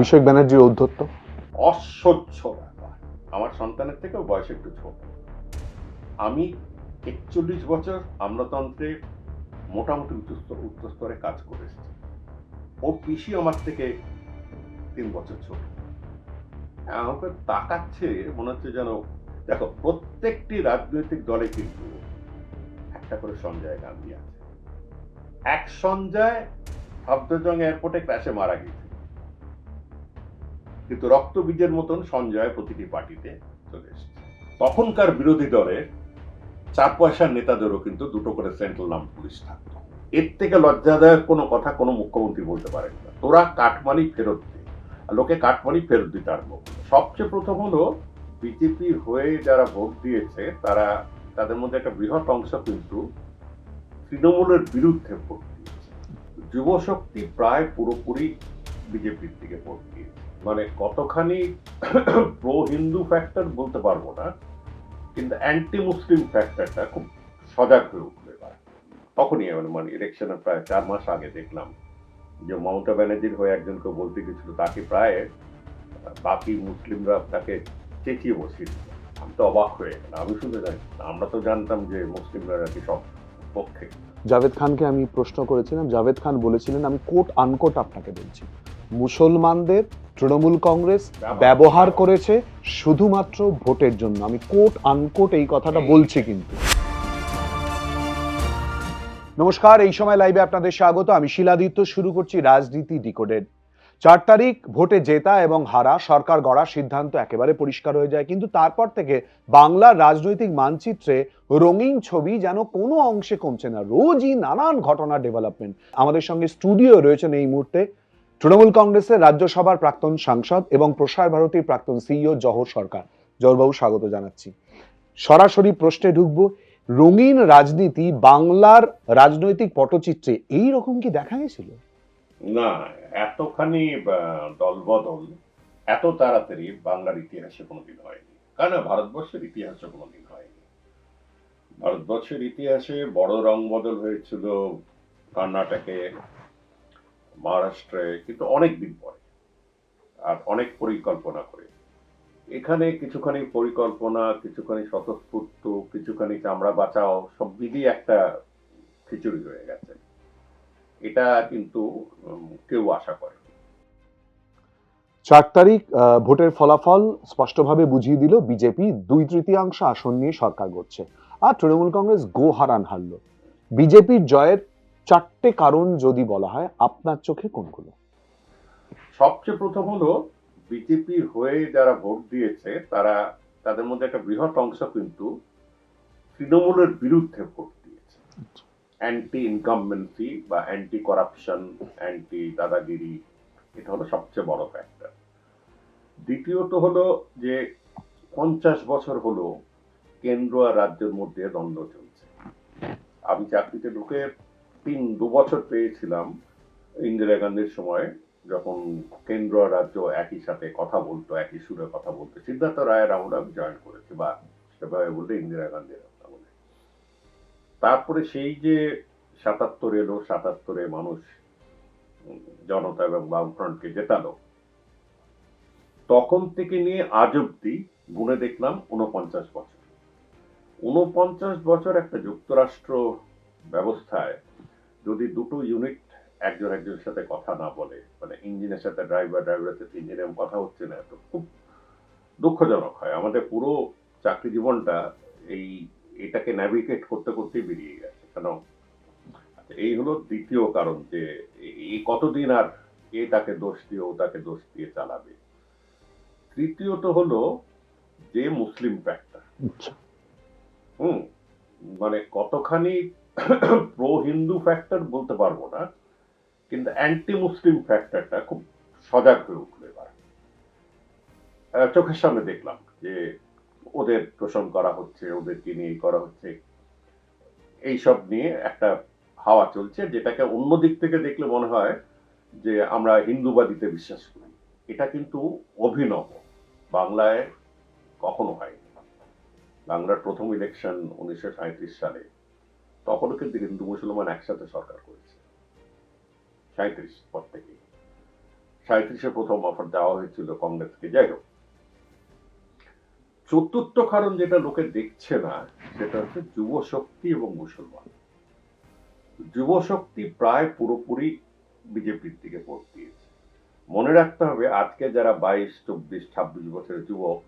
অভিষেক ব্যানার্জির ঔদ্ধত্য অসহ্য ব্যাপার। আমার সন্তানের থেকেও বয়স একটু ছোট। আমি ৪১ বছর আমলাতন্ত্রে মোটামুটি উচ্চ স্তরে কাজ করে এসেছি। ওর পিসি আমার থেকে ৩ বছর ছোট। আমাকে তাকাচ্ছে মনে হচ্ছে যেন, দেখো প্রত্যেকটি রাজনৈতিক দলে কিন্তু একটা করে সঞ্জয় গান্ধী আছে। এক সঞ্জয় হাফদজং এয়ারপোর্টে ক্র্যাশে মারা গেছে, কিন্তু রক্তবীজের মতন সঞ্জয় প্রতিটি পার্টিতে চলে এসেছে। তখনকার বিরোধী দলের ৪ পয়সার নেতাদেরও কিন্তু 2টো করে সেন্ট্রাল আর্মড পুলিশ থাকতো। এর থেকে লজ্জাদায়ক কোনো কথা কোনো মুখ্যমন্ত্রী বলতে পারেন না। তোরা কাটমানি ফেরত দে। লোকে কাটমানি ফেরত দিতে আরম্ভ করলো। সবচেয়ে প্রথম হলো, বিজেপির হয়ে যারা ভোট দিয়েছে তাদের মধ্যে একটা বৃহৎ অংশ কিন্তু তৃণমূলের বিরুদ্ধে ভোট দিয়েছে। যুবশক্তি প্রায় পুরোপুরি বিজেপির দিকে ভোট দিয়েছে। মানে কতখানি প্রো হিন্দু ফ্যাক্টর বলতে পারবো না, কিন্তু অ্যান্টি মুসলিম ফ্যাক্টরটা খুব সজাগ হয়ে উঠলো এবার। তখনই মানে ইলেকশনের প্রায় 4 মাস আগে দেখলাম যে মমতা ব্যানার্জির হয়ে একজনকে বলতে গেছিল, তাকে প্রায় বাকি মুসলিমরা তাকে চেঁচিয়ে বসিয়ে দিল। আমি তো অবাক হয়ে গেলাম। আমি শুনে জানি, আমরা তো জানতাম যে মুসলিমরা নাকি সব পক্ষে। জাভেদ খানকে আমি প্রশ্ন করেছিলাম, জাভেদ খান বলেছিলেন, আমি কোট আনকোট আপনাকে বলছি, মুসলমানদের তৃণমূল কংগ্রেস ব্যবহার করেছে শুধুমাত্র ভোটের জন্য। আমি কোট আনকোট এই কথাটা বলছি। কিন্তু নমস্কার, এই সময় লাইভে আপনাদের স্বাগত। আমি শিলাদিত্য। শুরু করছি রাজনীতি ডিকোডেড। 4 তারিখ ভোটে জেতা এবং হারা, সরকার গড়ার সিদ্ধান্ত একেবারে পরিষ্কার হয়ে যায়। কিন্তু তারপর থেকে বাংলার রাজনৈতিক মানচিত্রে রঙিন ছবি যেন কোনো অংশে কমছে না। রোজই নানান ঘটনা ডেভেলপমেন্ট। আমাদের সঙ্গে স্টুডিও রয়েছেন এই মুহূর্তে তৃণমূল কংগ্রেসের রাজ্যসভার প্রাক্তন সাংসদ এবং প্রসার ভারতীর প্রাক্তন সিইও জওহর সরকার। জওহরবাবু, স্বাগত জানাচ্ছি। সরাসরি প্রশ্নে ঢুকবো। রঙিন রাজনীতি বাংলার রাজনৈতিক পটচিত্রে এই রকম কি দেখা গেছিল? না, এতখানি দলবদল এত তাড়াতাড়ি বাংলার ইতিহাসে কোনোদিন হয়নি। কারণ ভারতবর্ষের ইতিহাসে কোনোদিন হয়নি। ভারতবর্ষের ইতিহাসে বড় রং বদল হয়েছিল কর্ণাটকে, মহারাষ্ট্রে, কিন্তু অনেক দিন পরে আর অনেক পরিকল্পনা করে। এখানে কিছুখানি পরিকল্পনা, কিছুখানি স্বতঃস্ফূর্ত, কিছুখানি চামড়া বাঁচাও, সব মিলিয়ে একটা খিচুড়ি হয়ে গেছে। এটা কিন্তু কেউ আশা করে। 4 তারিখ ভোটের ফলাফল স্পষ্টভাবে বুঝিয়ে দিল বিজেপি 2/3 আসন নিয়ে সরকার গড়ছে, আর তৃণমূল কংগ্রেস গো হারান হারলো। বিজেপির জয়ের 4টে কারণ যদি বলা হয়, আপনার চোখে কোনগুলো? সবচেয়ে প্রথম হলো, বিজেপির হয়ে যারা ভোট দিয়েছে তাদের মধ্যে একটা বৃহৎ অংশ কিন্তু তৃণমূলের বিরুদ্ধে ভোট দিয়েছে। অ্যান্টি ইনকামবেন্সি বা অ্যান্টি করাপশন, অ্যান্টি দাদাগিরি, এটা হলো সবচেয়ে বড় ফ্যাক্টর। দ্বিতীয়ত হলো যে 50 বছর হলো কেন্দ্র আর রাজ্যের মধ্যে দ্বন্দ্ব চলছে। আমি চাকরিতে ঢুকে 2 বছর পেয়েছিলাম ইন্দিরা গান্ধীর সময়, যখন কেন্দ্র আর রাজ্য একই সাথে কথা বলতো, একই সুরে কথা বলতো। সিদ্ধার্থ রায়ের আমলে আমি জয়েন করেছি, বা সেভাবে বলতে ইন্দিরা গান্ধীর আমলে। তারপরে সেই যে 77 এলো, 77-এ মানুষ জনতা এবং বামফ্রন্টকে জেতালো, তখন থেকে নিয়ে আজ অব্দি গুনে দেখলাম 49 বছর। 49 বছর একটা যুক্তরাষ্ট্র ব্যবস্থায় যদি 2টো ইউনিট একজনের সাথে কথা না বলে, মানে ইঞ্জিনের সাথে ড্রাইভারের সাথে ইঞ্জিনের কথা হচ্ছে না, তো খুব দুঃখজনক হয়। আমাদের পুরো চাকরি জীবনটা এটাকে ন্যাভিগেট করতে করতেই বেরিয়ে গেছে। কেন, এই হলো দ্বিতীয় কারণ, যে এই কতদিন আর তাকে দোষ দিয়ে ও তাকে দোষ দিয়ে চালাবে। তৃতীয়ত হলো যে মুসলিম ফ্যাক্টর। মানে কতখানি প্রো হিন্দু ফ্যাক্টর বলতে পারবো না, কিন্তু অ্যান্টি মুসলিম ফ্যাক্টরটা খুব সজাগ হয়ে উঠলো এবার। চোখের সামনে দেখলাম যে ওদের তোষণ করা হচ্ছে, ওদেরকে নিয়ে করা হচ্ছে, এইসব নিয়ে একটা হাওয়া চলছে, যেটাকে অন্য দিক থেকে দেখলে মনে হয় যে আমরা হিন্দুবাদীতে বিশ্বাস করি। এটা কিন্তু অভিনব, বাংলায় কখনো হয়নি। বাংলার প্রথম ইলেকশন 1937 সালে, তখনও কিন্তু হিন্দু মুসলমান একসাথে সরকার করেছে, 37 পর থেকে। 37-এ প্রথম অফার দেওয়া হয়েছিল কংগ্রেসকে। যাই হোক, চতুর্থ কারণ যেটা লোকে দেখছে না সেটা হচ্ছে যুব শক্তি এবং মুসলমান। যুব শক্তি প্রায় পুরোপুরি বিজেপির দিকে ভোট দিয়েছে। মনে রাখতে হবে, আজকে যারা 22, 24, 26 বছরের যুবক,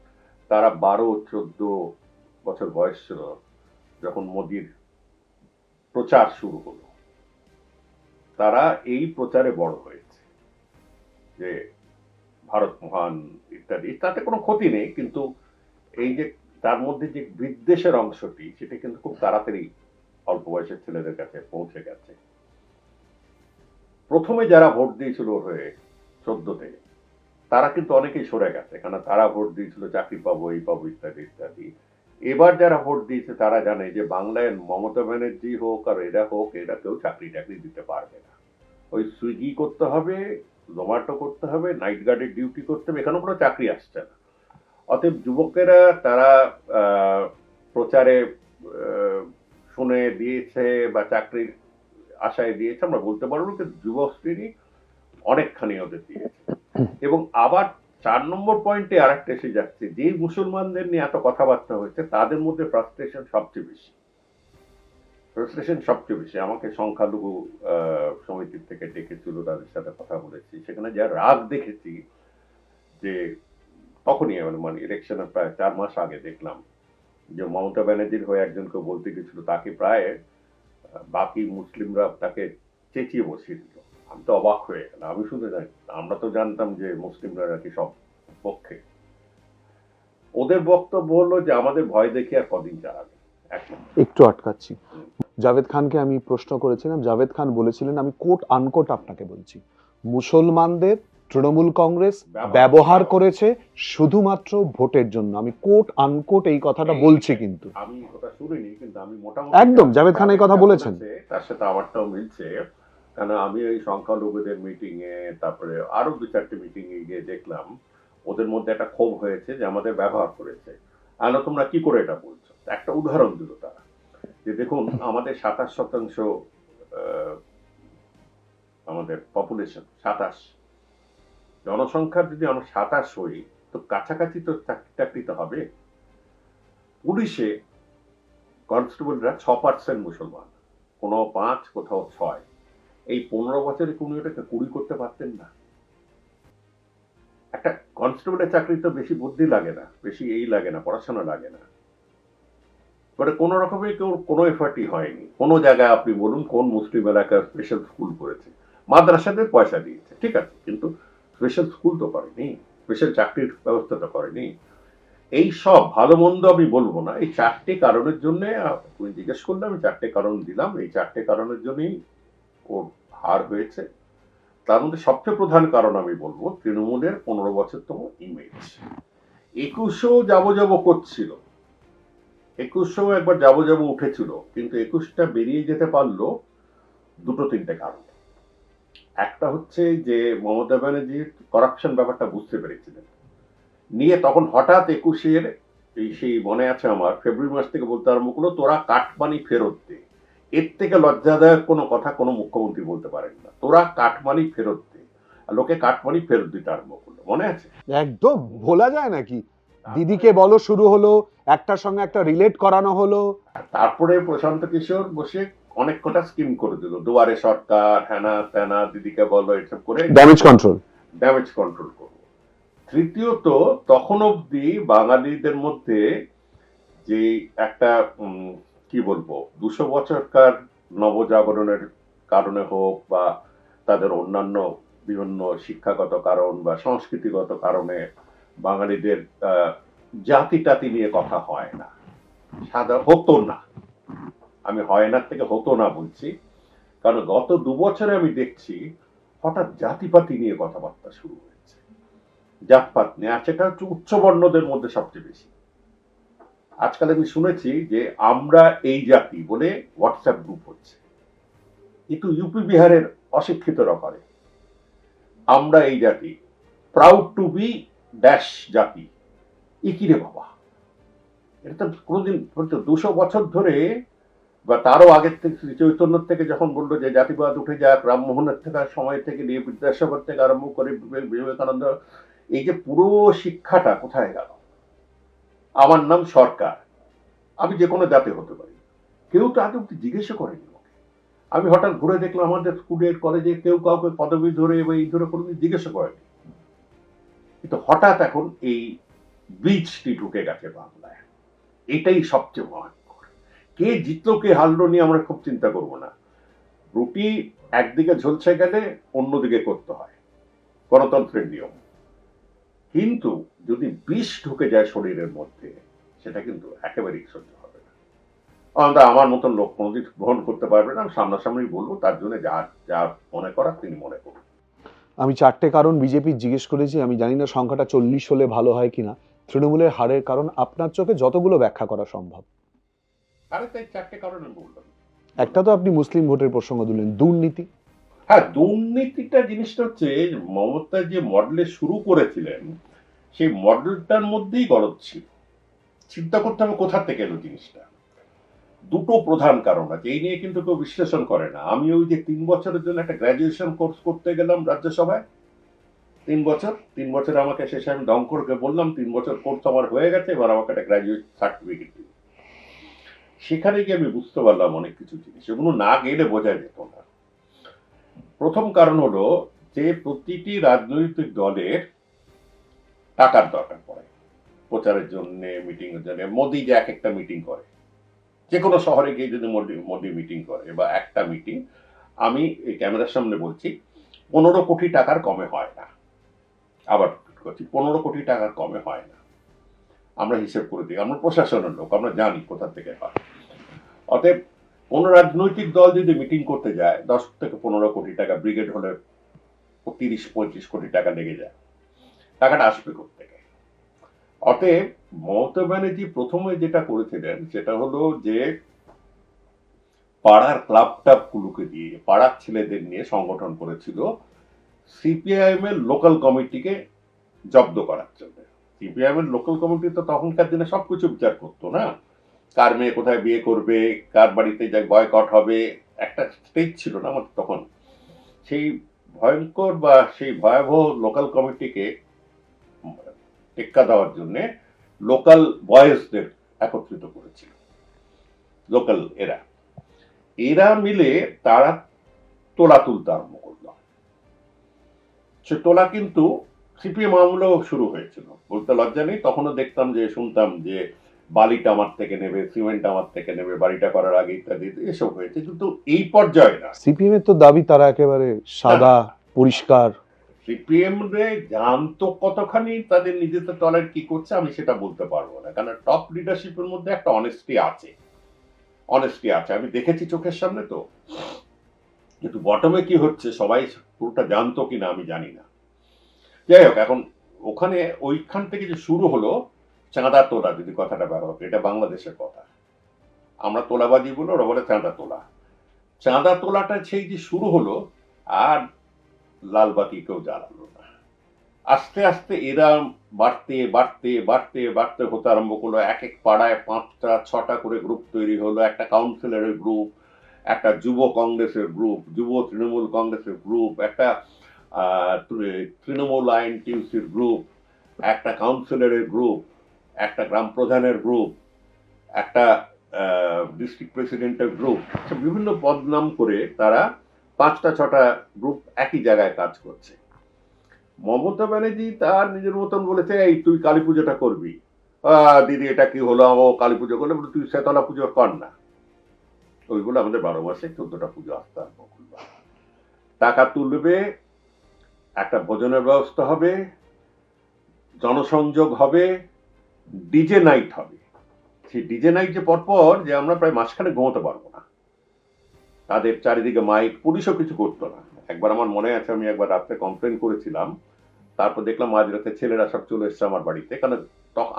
তারা 12, 14 বছর বয়স ছিল যখন মোদির প্রচার শুরু হলো। তারা এই প্রচারে বড় হয়েছে যে ভারত মহান ইত্যাদি, তাতে কোনো ক্ষতি নেই, কিন্তু এই যে তার মধ্যে যে বিদ্বেষের অংশটি, সেটা কিন্তু খুব তাড়াতাড়ি অল্প বয়সের ছেলেদের কাছে পৌঁছে গেছে। প্রথমে যারা ভোট দিয়েছিল ওর হয়ে 14-তে, তারা কিন্তু অনেকেই সরে গেছে, কারণ তারা ভোট দিয়েছিল চাকরি পাবো, এই পাবো, ইত্যাদি ইত্যাদি। এবার যারা ভোট দিয়েছে তারা জানে যে বাংলায় মমতা ব্যানার্জি হোক আর এরা হোক, এরা কেউ চাকরি টাকরি দিতে পারবে না। ওই সুইগি করতে হবে, জোম্যাটো করতে হবে, নাইট গার্ডের ডিউটি করতে হবে, এখানে কোনো চাকরি আসছে না। অতএব যুবকেরা তারা প্রচারে শুনে দিয়েছে বা চাকরির আশায় দিয়েছে, আমরা বলতে পারবো, কিন্তু যুবশ্রেণী অনেকখানি ওদের দিয়েছে। এবং আবার 4 নম্বর পয়েন্টে আরেকটা এসে যাচ্ছে, যে মুসলমানদের নিয়ে এত কথাবার্তা হয়েছে তাদের মধ্যে ফ্রাস্ট্রেশন সবচেয়ে বেশি। আমাকে সংখ্যালঘু সমিতির থেকে ডেকেছিল, তাদের সাথে কথা বলেছি, সেখানে যা রাগ দেখেছি, যে তখনই মানে ইলেকশনের প্রায় 4 মাস আগে দেখলাম যে মমতা ব্যানার্জির হয়ে একজনকে বলতে গেছিল, তাকে প্রায় বাকি মুসলিমরা তাকে চেঁচিয়ে বসিয়ে দিল। আমি তো অবাক হয়ে গেলাম। আমি শুনে জানি, আমরা তো জানতাম যে মুসলিমরা নাকি সব পক্ষে। ওদের বক্তব্য হলো যে আমাদের ভয় দেখে আর কদিন চালাবে। একটু আটকাচ্ছি, জাভেদ খানকে আমি প্রশ্ন করেছিলাম, জাভেদ খান বলেছিলেন, আমি কোট আনকোট আপনাকে বলছি, মুসলমানদের তৃণমূল কংগ্রেস ব্যবহার করেছে শুধুমাত্র ভোটের জন্য। আমি কোট আনকোট এই কথাটা বলছি, কিন্তু আমি কথা শুনিনি, কিন্তু আমি মোটামুটি একদম জাভেদ খান এই কথা বলেছেন, তার সাথে আমারটাও মিলছে। কারণ আমি এই সংখ্যালঘুদের মিটিং এ, তারপরে আরো 2-4টে মিটিং এ গিয়ে দেখলাম ওদের মধ্যে একটা ক্ষোভ হয়েছে যে আমাদের ব্যবহার করেছে। আর তোমরা কি করে এটা বলছো? একটা উদাহরণ দিল তারা, যে দেখুন আমাদের 27% আমাদের পপুলেশন, 27 জনসংখ্যার যদি আমরা 27 হই, তো কাছাকাছি তো চাকরি তো হবে। পুলিশে কনস্টেবলরা 6% মুসলমান, কোনো 5, কোথাও 6। এই 15 বছরে কোনো এটাকে 20 করতে পারতেন না। একটা কনস্টেবলের চাকরি তো বেশি বুদ্ধি লাগে না, বেশি এই লাগে না, পড়াশোনা লাগে না। মানে কোন রকমের কেউ কোনো এফার্টই হয়নি। কোন জায়গায় আপনি বলুন কোন মুসলিম এলাকার স্পেশাল স্কুল করেছে? মাদ্রাসাদের পয়সা দিয়েছে, ঠিক আছে, কিন্তু স্পেশাল স্কুল তো করেনি, স্পেশাল চাকরির ব্যবস্থা তো করেনি। এই সব ভালো মন্দ আমি বলবো না, এই 4টে কারণের জন্য তুমি জিজ্ঞেস করলে আমি 4টে কারণ দিলাম। এই 4টে কারণের জন্যই ওর হার হয়েছে। তার মধ্যে সবচেয়ে প্রধান কারণ আমি বলবো তৃণমূলের 15 বছরতম ইমেজ। 21-ও যাবো যাবো করছিল, 21-ও একবার যাবো যাবো উঠেছিল, কিন্তু 21টা বেরিয়ে যেতে পারলো 2-3টে কারণ। একটা হচ্ছে যে মমতা ব্যানার্জি করাপশন ব্যাপারটা বুঝতে পেরেছিলেন, নিয়ে তখন হঠাৎ 21-এর সেই মনে আছে আমার, ফেব্রুয়ারি মাস থেকে বলতে আরম্ভ করলো, তোরা কাটমানি ফেরত দে। এর থেকে লজ্জাদায়ক কোনো কথা কোনো মুখ্যমন্ত্রী বলতে পারেন না, তোরা কাটমানি ফেরত দে। আর লোকে কাটমানি ফেরত দিতে আরম্ভ করলো, মনে আছে? একদম ভোলা যায় নাকি? দিদিকে বলো শুরু হলো, একটার সঙ্গে একটা রিলেট করানো হলো। তারপরে প্রশান্ত কিশোর বসে অনেক কটা স্কিম করে দিল, দুয়ারে সরকার, হ্যানা ত্যানা, দিদিকে বলো, এসব করে ড্যামেজ কন্ট্রোল করবো। তৃতীয়ত, তখন অবধি বাঙালিদের মধ্যে যে একটা কি বলবো, 200 বছরকার নবজাগরণের কারণে হোক বা তাদের অন্যান্য বিভিন্ন শিক্ষাগত কারণ বা সংস্কৃতিগত কারণে বাঙালিদের জাতি টাতি নিয়ে কথা হয় না, হতো না। আমি হয় না থেকে হতো না বলছি, কারণ গত 2 বছরে আমি দেখছি হঠাৎ জাতিপাতি নিয়ে কথাবার্তা শুরু হয়েছে, জাতপাত নিয়ে। আর সেটা হচ্ছে উচ্চবর্ণদের মধ্যে সবচেয়ে বেশি। আজকাল আমি শুনেছি যে আমরা এই জাতি বলে হোয়াটসঅ্যাপ গ্রুপ হচ্ছে, কিন্তু ইউপি বিহারের অশিক্ষিতরা করে আমরা এই জাতি, প্রাউড টু বি ড্যাশ জাতি। কি রে বাবা, এটা তো কোনোদিন 200 বছর ধরে বা তারও আগের থেকে শ্রী চৈতন্য থেকে যখন বললো যে জাতিবাদ উঠে যাক, রামমোহনের থেকে সময় থেকে নিয়ে বিদ্যাসাগর থেকে আরম্ভ করে বিবেকানন্দ, এই যে পুরো শিক্ষাটা কোথায় গেল? আমার নাম সরকার, আমি যে কোনো জাতি হতে পারি, কেউ তো আগে জিজ্ঞেস করেনি। আমি হঠাৎ ঘুরে দেখলাম আমাদের স্কুলের কলেজে কেউ কাউকে পদবি ধরে বা এই ধরে কোনোদিন জিজ্ঞেস করেনি, কিন্তু হঠাৎ এখন এই বীজটি ঢুকে গেছে বাংলায়। এটাই সবচেয়ে ভয়ঙ্কর। কে জিতলো কে হারলো নিয়ে আমরা খুব চিন্তা করব না, রুটি একদিকে ঝলসে গেলে অন্যদিকে করতে হয়, গণতন্ত্রের নিয়ম। কিন্তু যদি বিষ ঢুকে যায় শরীরের মধ্যে, সেটা কিন্তু একেবারেই সহ্য হবে না। আমরা আমার মতন লোক কোনোদিন গ্রহণ করতে পারবে না, আমি সামনাসামনি বলবো, তার জন্য যা যা মনে করার তিনি মনে করুন। আমি চারটে কারণ বিজেপির জিজ্ঞেস করেছি, আমি জানি না সংখ্যাটা 40 হলে ভালো হয় কিনা। তৃণমূলের হারের কারণ আপনার চোখে যতগুলো ব্যাখ্যা করা সম্ভব। আরে তাই চারটে কারণে বললাম। একটা তো আপনি মুসলিম ভোটের প্রসঙ্গ দিলেন, দুর্নীতি। হ্যাঁ, দুর্নীতিটা জিনিসটা হচ্ছে মমতা যে মডেলে শুরু করেছিলেন, সেই মডেলটার মধ্যেই গলদ ছিল। চিন্তা করতে হবে কোথা থেকে এলো জিনিসটা। দুটো প্রধান কারণ আছে, এই নিয়ে কিন্তু কেউ বিশ্লেষণ করে না। আমি ওই যে 3 বছরের জন্য একটা গ্রাজুয়েশন কোর্স করতে গেলাম রাজ্যসভায়, 3 বছর আমাকে শেষে আমি দমকরকে বললাম 3 বছর কোর্স আমার হয়ে গেছে, এবার আমাকে একটা গ্রাজুয়েট সার্টিফিকেট দিন। সেখানে গিয়ে আমি বুঝতে পারলাম অনেক কিছু জিনিস, এগুলো না গেলে বোঝা যেত না। প্রথম কারণ হলো যে প্রতিটি রাজনৈতিক দলের টাকার দরকার পড়ে প্রচারের জন্য, মিটিং এর জন্য। মোদি যে এক একটা মিটিং করে, যে কোনো শহরে গিয়ে যদি মোদি মিটিং করে বা একটা মিটিং, আমি এই ক্যামেরার সামনে বলছি 15 কোটি টাকার কমে হয় না। আবার করছি, 15 কোটি টাকার কমে হয় না। আমরা হিসেব করে দিই, আমরা প্রশাসনের লোক, আমরা জানি কোথা থেকে হয়। অতএব কোনো রাজনৈতিক দল যদি মিটিং করতে যায় 10 থেকে 15 কোটি টাকা, ব্রিগেড হলে 30-35 কোটি টাকা লেগে যায়। টাকাটা আসবে কোত্থেকে? অতএব মমতা ব্যানার্জি প্রথমে যেটা করেছিলেন সেটা হলো যে পাড়ার ক্লাব টাব গুলোকে দিয়ে, পাড়ার ছেলেদের নিয়ে সংগঠন করেছিল সিপিআইএম এর লোকাল কমিটিকে জব্দ করার জন্য। সিপিআইএম এর লোকাল কমিটি তো তখনকার দিনে সবকিছু বিচার করতো না, কার মেয়ে কোথায় বিয়ে করবে, কার বাড়িতে যায় বয়কট হবে, একটা স্টেজ ছিল না আমাদের তখন। সেই ভয়ঙ্কর বা সেই ভয়াবহ লোকাল কমিটিকে টেক্কা দেওয়ার জন্য লোকাল বয়েজদের একত্রিত করেছিল। লোকাল এরা মিলে তারা তোলা তুলতে আরম্ভ করলো। সে তোলা কিন্তু সিপিএম আমলেও শুরু হয়েছিল, বলতে লজ্জা নেই। তখনও দেখতাম যে, শুনতাম যে বালিটা আমার থেকে নেবে, সিমেন্ট আমার থেকে নেবে বাড়িটা করার আগে, ইত্যাদি এসব হয়েছে, কিন্তু এই পর্যায়ে না। সিপিএম এর তো দাবি তারা একেবারে সাদা পরিষ্কার। সিপিএম রে জানতো কতখানি তাদের নিজেদের দলের কি করছে আমি সেটা বলতে পারবো না, কারণ টপ লিডারশিপের মধ্যে একটা অনেস্টি আছে, আমি দেখেছি চোখের সামনে তো। কিন্তু বটমে কি হচ্ছে সবাই পুরোটা জানতো কিনা আমি জানি না। যাই হোক, এখন ওখানে ওইখান থেকে যে শুরু হলো চাঁদা তোলা, যদি কথাটা ব্যবহার করি, এটা বাংলাদেশের কথা, আমরা তোলাবাজি বলে, ওরা বলে চাঁদা তোলা। চাঁদা তোলাটা সেই যে শুরু হলো, আর লালবাতি কেউ জ্বালালো না। আস্তে আস্তে এরা বাড়তে বাড়তে বাড়তে বাড়তে হতে আরম্ভ করলো। এক এক পাড়ায় 5টা 6টা করে গ্রুপ তৈরি হলো, একটা কাউন্সিলরের গ্রুপ, একটা যুব কংগ্রেসের গ্রুপ, যুব তৃণমূল কংগ্রেসের গ্রুপ, একটা তৃণমূল আইএনটিইউসির গ্রুপ, একটা কাউন্সিলরের গ্রুপ, একটা গ্রাম প্রধানের গ্রুপ, একটা ডিস্ট্রিক্ট প্রেসিডেন্টের গ্রুপ। বিভিন্ন পদনাম করে তারা 5টা 6টা গ্রুপ একই জায়গায় কাজ করছে। মমতা ব্যানার্জি তার নিজের মতন বলেছে, এই তুই কালী পুজোটা করবি। দিদি এটা কি হলো, আমার কালী পুজো করলে, তুই শেতলা পুজো কর না। ওইগুলো আমাদের 12 মাসে 14টা পুজো আসতে আরম্ভ করলো। টাকা তুলবে, একটা ভোজনের ব্যবস্থা হবে, জনসংযোগ হবে, ডিজে নাইট হবে। সেই ডিজে নাইট যে পরপর যে আমরা প্রায় মাসখানে ঘুমোতে পারবো না, তাদের চারিদিকে মাইক, পুলিশও কিছু করতো না। একবার আমার মনে আছে, আমি একবার রাত্রে কমপ্লেন করেছিলাম, তারপর দেখলাম মাঝরাতে ছেলেরা সব চলে এসছে আমার বাড়িতে, কারণ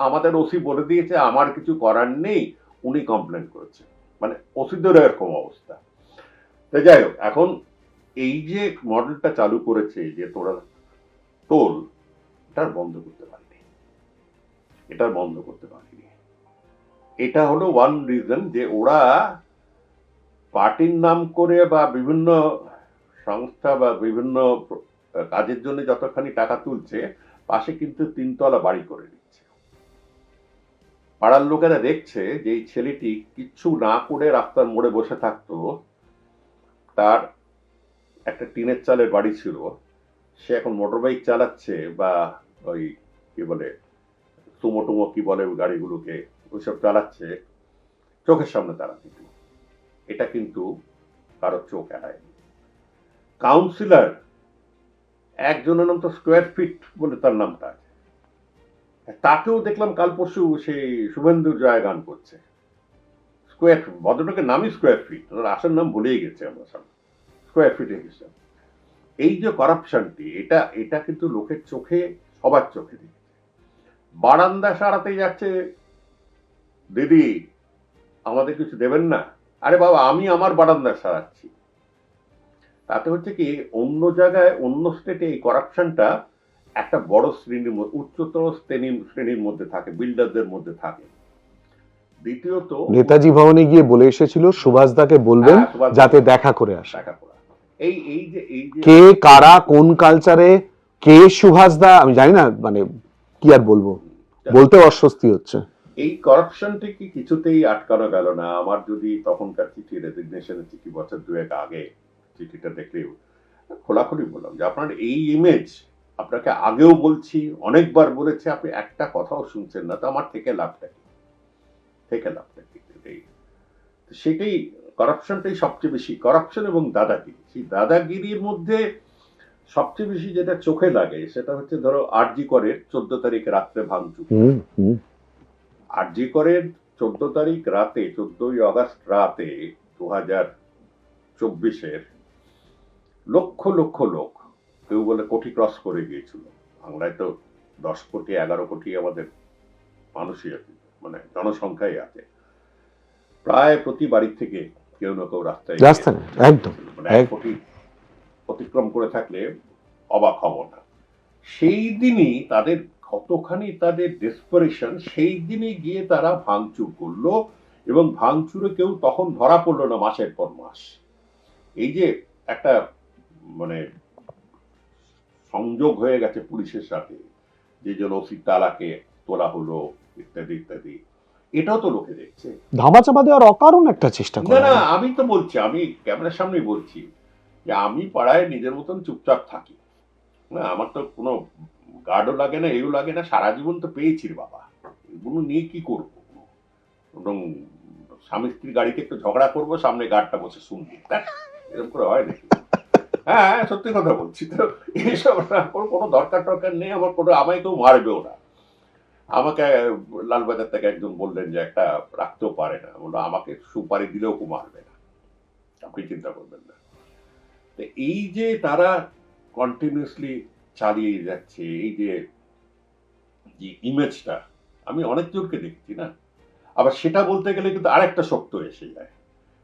আমাদের ওসি বলে দিয়েছে আমার কিছু করার নেই, উনি কমপ্লেন করেছে, মানে ওসিদের এরকম অবস্থা। তো যাই হোক, এখন এই যে মডেলটা চালু করেছে যে তোরা টোল, এটার বন্ধ করতে পারেনি, এটা হলো ওয়ান রিজন যে ওরা পার্টির নাম করে বা বিভিন্ন সংস্থা বা বিভিন্ন কাজের জন্য যতখানি টাকা তুলছে, পাশে কিন্তু 3 তলা বাড়ি করে নিচ্ছে। পাড়ার লোকেরা দেখছে যে এই ছেলেটি কিচ্ছু না করে রাস্তার মোড়ে বসে থাকতো, তার একটা টিনের চালের বাড়ি ছিল, সে এখন মোটর বাইক চালাচ্ছে বা ওই কি বলে সুমো টুমো কি বলে ওই গাড়িগুলোকে, ওইসব চালাচ্ছে, চোখের সামনে তারা কিন্তু, এটা কিন্তু কারো চোখ এড়ায়নি। কাউন্সিলর একজনের নাম তো স্কোয়ার ফিট বলে তার নামটা আছে, তাকেও দেখলাম কাল পরশু সেই শুভেন্দুর জয় গান করছে। স্কোয়ার ফিট, ভদ্রলোকের নামই স্কোয়ার ফিট, ওর আসল নাম ভুলেই গেছে আমরা সব, স্কোয়ার ফিট হিসাব। এই যে করাপশনটি, এটা এটা কিন্তু লোকের চোখে, সবার চোখে দেখেছে। বারান্দা সারাতে যাচ্ছে, দিদি আমাদের কিছু দেবেন না, আরে বাবা আমি আমার বারান্দা সারাচ্ছি। তাতে হচ্ছে কি, অন্য জায়গায় অন্য স্টেটে এই করাপশনটা একটা বড় শ্রেণীর মধ্যে, উচ্চতর শ্রেণীর মধ্যে থাকে, বিল্ডারদের মধ্যে থাকে। দ্বিতীয়ত নেতাজি ভবনে গিয়ে বলে এসেছিল সুভাষদাকে বলবেন যাতে দেখা করে আসে। দেখা করা, এই যে কে কারা কোন কালচারে কে সুভাষদা আমি জানি না, মানে কি আর বলবো, বলতে অস্বস্তি হচ্ছে। এই করাপশনটি কি কিছুতেই আটকানো গেল না। আমার যদি তখনকার চিঠি, রেজিগনেশনের চিঠি, বছর 2 আগে চিঠিটা দেখলে খোলাখুলি বললাম যে আপনার এই ইমেজ, আপনাকে আগেও বলছি, অনেকবার বলেছি, আপনি একটা কথাও শুনছেন না, তো আমার থেকে লাভটা কি, থেকে লাভটা কি? সেটাই, করাপশনটাই সবচেয়ে বেশি, করাপশন এবং দাদাগিরি। সেই দাদাগিরির মধ্যে সবচেয়ে বেশি যেটা চোখে লাগে সেটা হচ্ছে ধরো আরজি করের 14 তারিখ রাত্রে ভাঙচুর। আরজি করের 14 তারিখ রাতে, 14ই আগস্ট রাতে 2024-এর লক্ষ লক্ষ লোক, কেউ বলে কোটি ক্রস করে গিয়েছিল। বাংলায় তো 10 কোটি 11 কোটি আমাদের মানুষই আছে, মানে জনসংখ্যাই আছে। প্রায় প্রতি বাড়ি থেকে কেউ না কেউ রাস্তায় একদম, মানে 1 কোটি অতিক্রম করে থাকলে অবাক হব না। সেই দিনই তাদের কতখানি তাদের ডেসপারেশন, সেই দিনে গিয়ে তারা ভাঙচুর করলো, এবং ভাঙচুরে কেউ তখন ধরা পড়লো না মাসের পর মাস। এই যে একটা মানে সংযোগ হয়ে গেছে পুলিশের সাথে, যে জন ওসি তালাকে তোলা হলো ইত্যাদি ইত্যাদি, এটাও তো লোকে দেখছে। ধামাচাপা দেওয়ার অকারণ একটা চেষ্টা না করে। না, আমি তো বলছি, আমি ক্যামেরার সামনে বলছি যে আমি পাড়ায় নিজের মতন চুপচাপ থাকি না, আমার তো কোনো গার্ডও লাগে না, এও লাগে না, সারা জীবন তো পেয়েছি রে বাবা, এগুলো নিয়ে কি করবো? এবং স্বামী স্ত্রীর গাড়িতে একটু ঝগড়া করবো, সামনে গার্ডটা বসে শুনবি, এরকম করে হয় নাকি? হ্যাঁ সত্যি কথা বলছি, তো এইসব কোনো দরকার টরকার নেই আমার, কোনো আমায় কেউ মারবেও না। আমাকে লালবাজার থেকে একজন বললেন যে একটা রাখতেও পারে না, বললো আমাকে সুপারি দিলেও কেউ মারবে না, আপনি চিন্তা করবেন না। তো এই যে তারা কন্টিনিউসলি চালিয়ে যাচ্ছে, এই যে ইমেজটা আমি অনেক জনকে দেখছি না, আবার সেটা বলতে গেলে কিন্তু আরেকটা সত্য এসে যায়,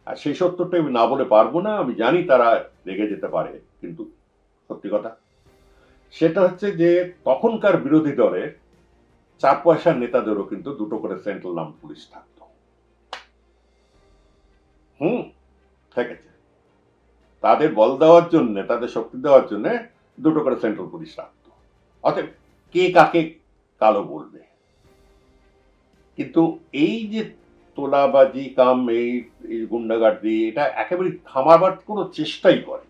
আর সেই সত্যটা আমি না বলে পারবো না, আমি জানি তারা রেগে যেতে পারে, কিন্তু সত্যি কথা সেটা হচ্ছে যে তখনকার বিরোধী দলের 4 পয়সার নেতাদেরও কিন্তু 2টো করে সেন্ট্রাল আর্মড পুলিশ থাকতো। থেকেছে, তাদের বল দেওয়ার জন্য, তাদের শক্তি দেওয়ার জন্য 2টো করে সেন্ট্রাল পুলিশ রাখতো। অতএব কে কাকে কালো বলবে? কিন্তু এই যে তোলাবাজি কাম, এই গুন্ডাগার্দি, এটা একেবারে থামাবার কোনো চেষ্টাই করে।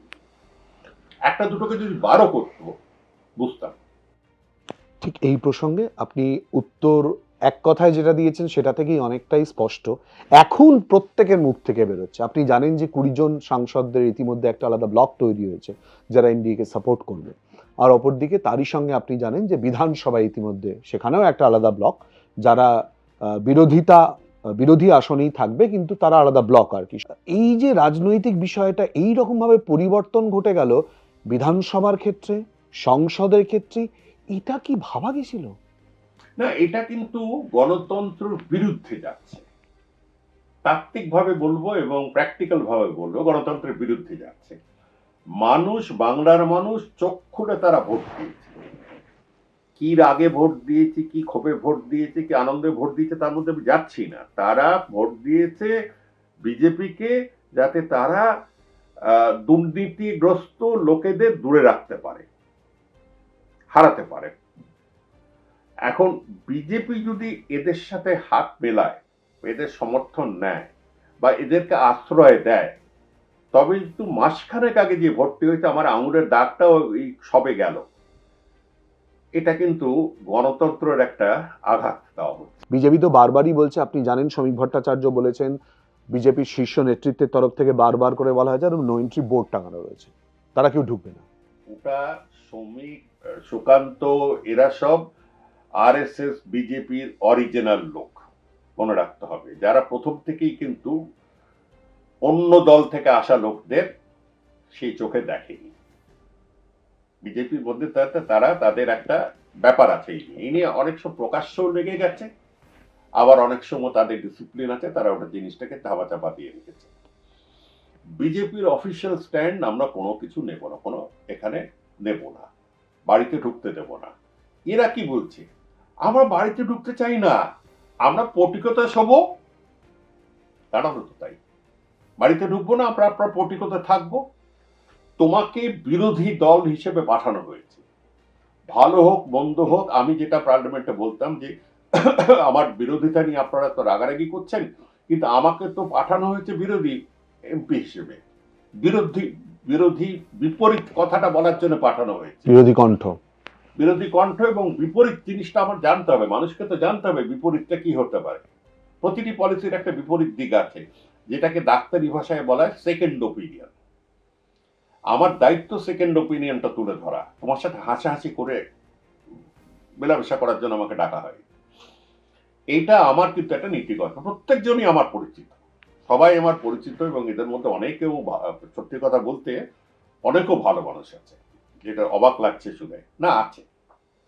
একটা দুটোকে যদি 12 করতো বুঝতাম। ঠিক এই প্রসঙ্গে আপনি উত্তর এক কথায় যেটা দিয়েছেন সেটা থেকেই অনেকটাই স্পষ্ট। এখন প্রত্যেকের মুখ থেকে বেরোচ্ছে, আপনি জানেন যে 20 জন সাংসদদের ইতিমধ্যে একটা আলাদা ব্লক তৈরি হয়েছে যারা এনডিএ-কে সাপোর্ট করবে, আর অপরদিকে তারই সঙ্গে আপনি জানেন যে বিধানসভায় ইতিমধ্যে সেখানেও একটা আলাদা ব্লক, যারা বিরোধী আসনেই থাকবে কিন্তু তারা আলাদা ব্লক আর কি। এই যে রাজনৈতিক বিষয়টা এই রকম ভাবে পরিবর্তন ঘটে গেল বিধানসভার ক্ষেত্রে, সংসদের ক্ষেত্রে, এটা কি ভাবা গেছিল? না, এটা কিন্তু গণতন্ত্রের বিরুদ্ধে যাচ্ছে, তাত্ত্বিক ভাবে বলবো এবং প্র্যাকটিক্যাল ভাবে বলবো, গণতন্ত্রের বিরুদ্ধে যাচ্ছে। মানুষ, বাংলার মানুষ চোখ খুলে তারা ভোট দিয়েছে। কি রাগে ভোট দিয়েছে, কি ক্ষোভে ভোট দিয়েছে, কি আনন্দে ভোট দিয়েছে, তার মধ্যে আমি যাচ্ছি না। তারা ভোট দিয়েছে বিজেপিকে, যাতে তারা দুর্নীতিগ্রস্ত লোকেদের দূরে রাখতে পারে, হারাতে পারে। এখন বিজেপি যদি এদের সাথে হাত মেলায়, এদের সমর্থন নেয় বা এদেরকে আশ্রয় দেয়, তবে কিন্তু মাসখানেক আগে যে ভর্তি হয়েছে আমার আঙুলের দাগটাও এই সবে গেল, এটা কিন্তু গণতন্ত্রের একটা আঘাত দেওয়া হচ্ছে। বিজেপি তো বারবারই বলছে, আপনি জানেন শ্রমিক ভট্টাচার্য বলেছেন, বিজেপির শীর্ষ নেতৃত্বের তরফ থেকে বারবার করে বলা হয়েছে আর নো এন্ট্রি বোর্ড টাঙানো রয়েছে, তারা কেউ ঢুকবে না। ওটা শ্রমিক, সুকান্ত, এরা সব আরএসএস বিজেপির অরিজিনাল লোক, মনে রাখতে হবে, যারা প্রথম থেকেই কিন্তু অন্য দল থেকে আসা লোকদের সেই চোখে দেখেনি। বিজেপির মধ্যে তারা তাদের একটা ব্যাপার আছে, এই নিয়ে অনেক সময় প্রকাশ্য লেগে গেছে, আবার অনেক সময় তাদের ডিসিপ্লিন আছে, তারা ওটা জিনিসটাকে ধাপা চাপা দিয়ে রেখেছে। বিজেপির অফিসিয়াল স্ট্যান্ড আমরা কোনো কিছু নেব না, কোনো এখানে নেব না, বাড়িতে ঢুকতে দেব না। এরা কি বলছে, আমরা বাড়িতে ঢুকতে চাই না, আমরা পটিকতায় শোব, তারাও তো তাই, বাড়িতে ঢুকবো না, আমরা আপনার পটিকতায় থাকবো। তোমাকে বিরোধী দল হিসেবে পাঠানো হয়েছে, ভালো হোক মন্দ হোক। আমি যেটা পার্লামেন্টে বলতাম যে আমার বিরোধিতা নিয়ে আপনারা তো রাগারাগি করছেন, কিন্তু আমাকে তো পাঠানো হয়েছে বিরোধী এমপি হিসেবে, বিরোধী বিরোধী বিপরীত কথাটা বলার জন্য পাঠানো হয়েছে, বিরোধী কণ্ঠ এবং বিপরীত জিনিসটা আমার জানতে হবে, মানুষকে তো জানতে হবে বিপরীতটা কি হতে পারে। প্রতিটি পলিসির একটা বিপরীত দিক আছে, যেটাকে ডাক্তারি ভাষায় বলা হয় সেকেন্ড ওপিনিয়ন। আমার দায়িত্ব সেকেন্ড ওপিনিয়নটা তুলে ধরা। তোমার সাথে হাসাহাসি করে মেলামেশা করার জন্য আমাকে ডাকা হয়, এইটা আমার কিন্তু একটা নীতিগত। প্রত্যেকজনই আমার পরিচিত, সবাই আমার পরিচিত, এবং এদের মধ্যে অনেকেও, সত্যি কথা বলতে অনেকেও ভালো মানুষ আছে, যেটা অবাক লাগছে শুনে। না, আছে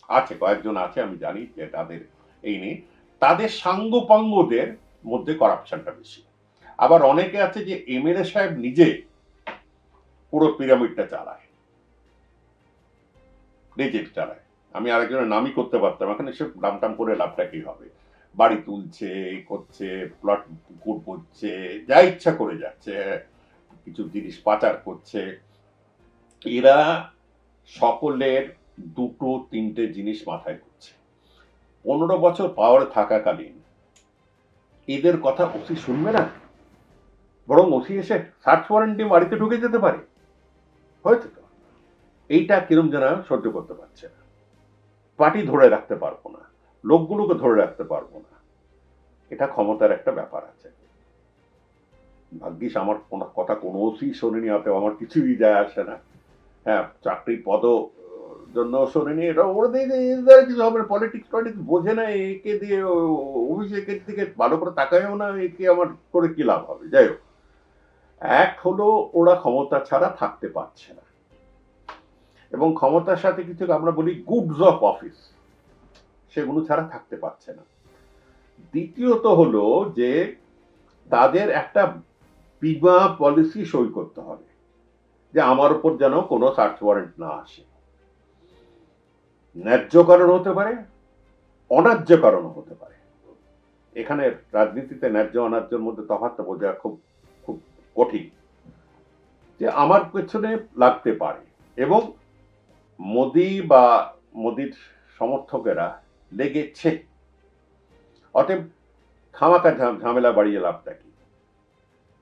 আছে কয়েকজন আছে, আমি জানি যে তাদের এই নিয়ে তাদের সাঙ্গপাঙ্গদের মধ্যে করাপশনটা বেশি। আবার অনেকে আছে যে এমএলএ সাহেব নিজে পুরো পিরামিডটা চালায়, নিজে চালায়। আমি আরেকজনের নামই করতে পারতাম, এখানে সে নামটাম করে লাভটা কি হবে, বাড়ি তুলছে, করছে, প্লট পুকুর করছে, যা ইচ্ছা করে যাচ্ছে, কিছু জিনিস পাচার করছে। এরা সকলের দুটো তিনটে জিনিস মাথায় করছে। 15 বছর পাওয়ারে থাকাকালীন এদের কথা ওসি শুনবে না, বরং ওসি এসে সার্চ ওয়ারেন্ট দিয়ে বাড়িতে ঢুকে যেতে পারে, হয়েছে তো। এইটা কিরম যেন সহ্য করতে পারছে না, পার্টি ধরে রাখতে পারবো না, লোকগুলোকে ধরে রাখতে পারবো না, এটা ক্ষমতার একটা ব্যাপার আছে। ভাগ্যিস আমার কোনো কথা কোনো ওসি শোনেনি, আমার কিছুই যায় আসে না। হ্যাঁ, চাকরির পদ জন্য শোনেনি, এটা ওরা দিয়ে কিছু হবে, পলিটিক্স বোঝে না, একে দিয়ে অভিষেকের দিকে ভালো করে তাকায়ও না, একে আমার করে কি লাভ হবে। যাই হোক, এক হলো ওরা ক্ষমতা ছাড়া থাকতে পারছে না, এবং ক্ষমতার সাথে কিছু আমরা বলি গুডস অফ অফিস, সেগুলো ছাড়া থাকতে পারছে না। দ্বিতীয়ত হলো যে তাদের একটা বিমা পলিসি সই করতে হবে, যে আমার উপর যেন কোনো সার্চ ওয়ারেন্ট না আসে। ন্যায্য কারণ হতে পারে, অন্যায্য কারণ হতে পারে। এখানে রাজনীতিতে ন্যায্য অন্যায্যের মধ্যে তফাৎটা বোঝা খুব খুব কঠিন, যে আমার পেছনে লাগতে পারে, এবং মোদি বা মোদির সমর্থকেরা লেগেছে, অতএব খামাকা ঝামেলা বাড়িয়ে লাভটা কি।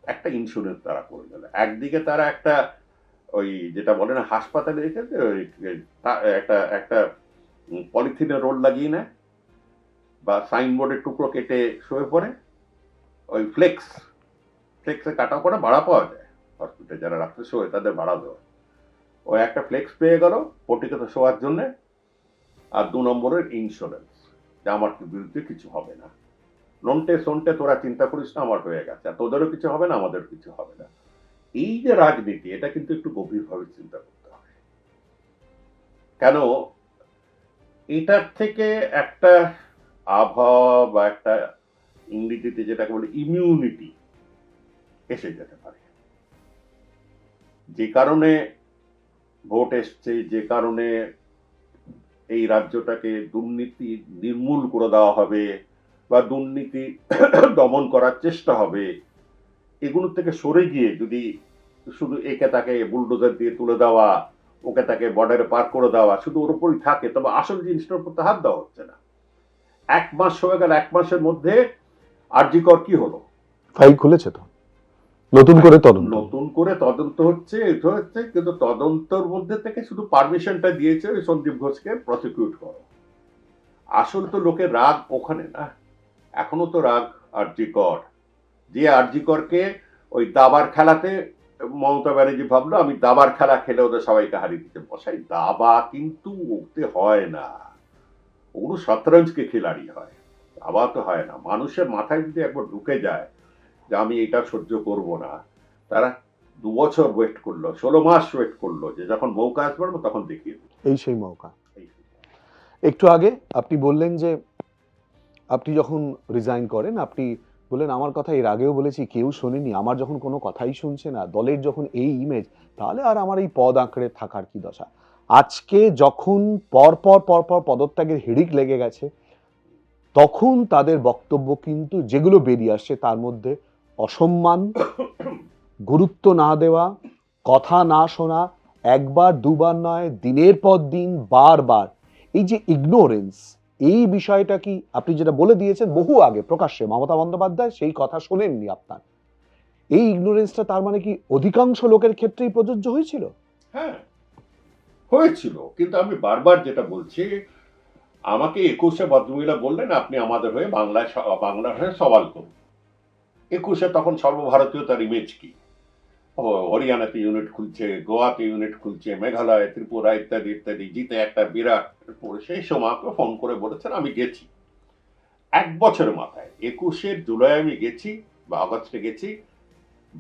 একটা ইন্স্যুরেন্স তারা করে দিল, একদিকে তারা একটা ওই যেটা বলে না হাসপাতালে রেখেছে, একটা একটা পলিথিনের রোল লাগিয়ে নেয়, বা সাইনবোর্ডের টুকরো কেটে শুয়ে পড়ে, ওই ফ্লেক্সে কাটা করে ভাড়া পাওয়া যায় হসপিটালে, যারা রাত্রে শোয় তাদের ভাড়া দেওয়া। ওই একটা ফ্লেক্স পেয়ে গেল পটিকতে শোয়ার জন্য, আর 2 নম্বরের ইন্স্যুরেন্স, যে আমার বিরুদ্ধে কিছু হবে না, নন্টে সন্টে তোরা চিন্তা করিস না, আমার হয়ে গেছে, আর তোদেরও কিছু হবে না, আমাদেরও কিছু হবে না। এই যে রাজনীতি, এটা কিন্তু একটু গভীরভাবে চিন্তা করতে হবে। কেন এটার থেকে একটা আবহাওয়া বা একটা ইংরেজিতে যেটাকে বলে ইমিউনিটি এসে যেতে পারে, যে কারণে ভোট এসছে, যে কারণে এই রাজ্যটাকে দুর্নীতি নির্মূল করে দেওয়া হবে বা দুর্নীতি দমন করার চেষ্টা হবে, এগুলোর থেকে সরে গিয়ে যদি শুধু একে তাকে বুলডোজার দিয়ে তুলে দেওয়া, ওকে তাকে বর্ডারে পার করে দেওয়া, শুধু ওর উপরই থাকে, তবে আসল জিনিসটার উপর তো হাত দেওয়া হচ্ছে না। 1 মাস হয়ে গেল, 1 মাসের মধ্যে আরজি কর কি হলো? ফাইল খুলেছে তো, নতুন করে তদন্ত হচ্ছে, এটা হচ্ছে, কিন্তু তদন্তের মধ্যে থেকে শুধু পারমিশনটা দিয়েছে ওই সন্দীপ ঘোষকে প্রসিকিউট করো। আসল তো লোকের রাগ ওখানে না, এখনো তো রাগ আরজি কর। যে আরজি করকে ওই দাবার খেলাতে মমতা ব্যানার্জি ভাবলো আমি দাবার খেলা খেলে ওদের সবাইকে হারিয়ে দিতে বসাই। দাবা কিন্তু ওতে হয় না, ওগুলো শতরঞ্জকে খিলাড়ি হয়, দাবা তো হয় না। মানুষের মাথায় যদি একবার ঢুকে যায় যে আমি এটা সহ্য করব না, তারা 2 বছর ওয়েট করলো, 16 মাস ওয়েট করলো, যে যখন মৌকা আসবে তখন দেখিয়ে দেবে। এই সেই মৌকা। একটু আগে আপনি বললেন যে আপনি যখন রিজাইন করেন, আপনি বললেন আমার কথা এর আগেও বলেছি, কেউ শোনেনি, আমার যখন কোনো কথাই শুনছে না, দলের যখন এই ইমেজ, তাহলে আর আমার এই পদ আঁকড়ে থাকার কি দশা। আজকে যখন পরপর পরপর পদত্যাগের হিড়িক লেগে গেছে, তখন তাদের বক্তব্য কিন্তু যেগুলো বেরিয়ে আসছে তার মধ্যে অসম্মান, গুরুত্ব না দেওয়া, কথা না শোনা, একবার দুবার নয়, দিনের পর দিন বারবার এই যে ইগনোরেন্স, এই বিষয়টা কি আপনি যেটা বলে দিয়েছেন বহু আগে প্রকাশ্যে, মমতা বন্দ্যোপাধ্যায় সেই কথা শোনেননি আপনার, এই ইগনোরেন্সটা তার মানে কি অধিকাংশ লোকের ক্ষেত্রেই প্রযোজ্য হয়েছিল? হ্যাঁ হয়েছিল, কিন্তু আমি বারবার যেটা বলছি, আমাকে 21-এ ভদ্রমহিলা বললেন আপনি আমাদের হয়ে বাংলার হয়ে সওয়াল করুন। 21-এ তখন সর্বভারতীয় তার ইমেজ কি, হরিয়ানাতে ইউনিট খুলছে, গোয়াতে ইউনিট খুলছে, মেঘালয়, ত্রিপুরা ইত্যাদি ইত্যাদি, জিতে একটা বিরাট। সেই সময় আমাকে ফোন করে বলেছেন, আমি গেছি 1 বছরের মাথায়। 21-এর জুলাই আমি গেছি বা আগস্টে গেছি,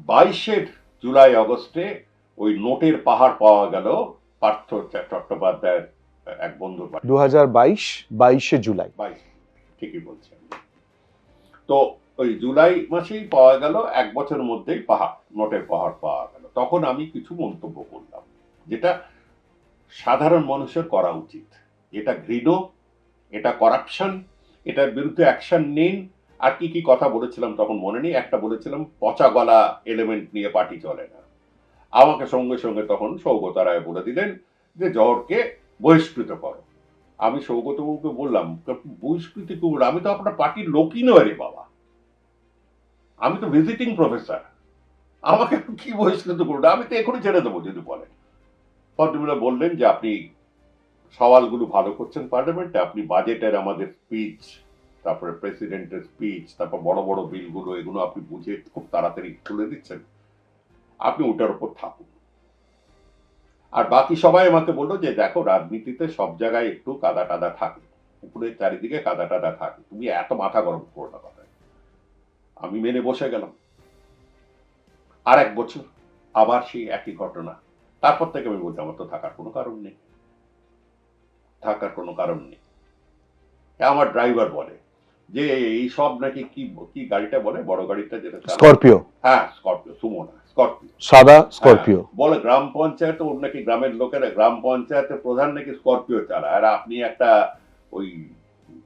22-এর জুলাই আগস্টে ওই নোটের পাহাড় পাওয়া গেল পার্থ চট্টোপাধ্যায়ের এক বন্ধুর বাড়ি। 2022 জুলাই। 22, ঠিকই বলছেন। তো ওই জুলাই মাসেই পাওয়া গেল, 1 বছরের মধ্যেই নোটের পাহাড় পাওয়া গেল। তখন আমি কিছু মন্তব্য করলাম যেটা সাধারণ মানুষের করা উচিত, এটা ঘৃণ, এটা করাপশন, এটার বিরুদ্ধে অ্যাকশন নিন। আর কি কি কথা বলেছিলাম তখন মনে নেই, একটা বলেছিলাম পচা গলা এলিমেন্ট নিয়ে পার্টি চলে না। আমাকে সঙ্গে সঙ্গে তখন সৌগত রায় বলে দিলেন যে জহরকে বহিষ্কৃত করো। আমি সৌগত বাবুকে বললাম, বহিষ্কৃত করবো, আমি তো আপনার পার্টির লোকই নয় রে বাবা, আমি তো ভিজিটিং প্রফেসর, আমাকে কি বহিষ্কৃত করবো? আমি তো এখনই ছেড়ে দেবো যদি বলেন। ভদ্রমহিলা বললেন যে আপনি সওয়ালগুলো ভালো করছেন পার্লামেন্টে, আপনি বাজেটের আমাদের স্পিচ, তারপরে প্রেসিডেন্টের স্পিচ, তারপর বড় বড় বিলগুলো, এগুলো আপনি বুঝে খুব তাড়াতাড়ি তুলে দিচ্ছেন, আপনি ওটার উপর থাকুন। আর বাকি সবাই আমাকে বললো যে দেখো রাজনীতিতে সব জায়গায় একটু কাদা টাদা থাকে, উপরে চারিদিকে কাদা টাদা থাকে, তুমি এত মাথা গরম করো না কথা। আমি মেনে বসে গেলাম। আর 1 বছর আবার সেই একই ঘটনা। তারপর থেকে আমি বলছি আমার তো থাকার কোনো কারণ নেই, থাকার কোনো কারণ নেই। আমার ড্রাইভার বলে যে এই সব নাকি কি কি গাড়িটা বলে, বড় গাড়িটা যেটা, স্করপিও। হ্যাঁ স্করপিও, সুমো না, স্করপিও, সাদা স্করপিও। বলে গ্রাম পঞ্চায়েত, ওর নাকি গ্রামের লোকেরা, গ্রাম পঞ্চায়েতের প্রধান নাকি স্করপিও চালায়, আর আপনি একটা ওই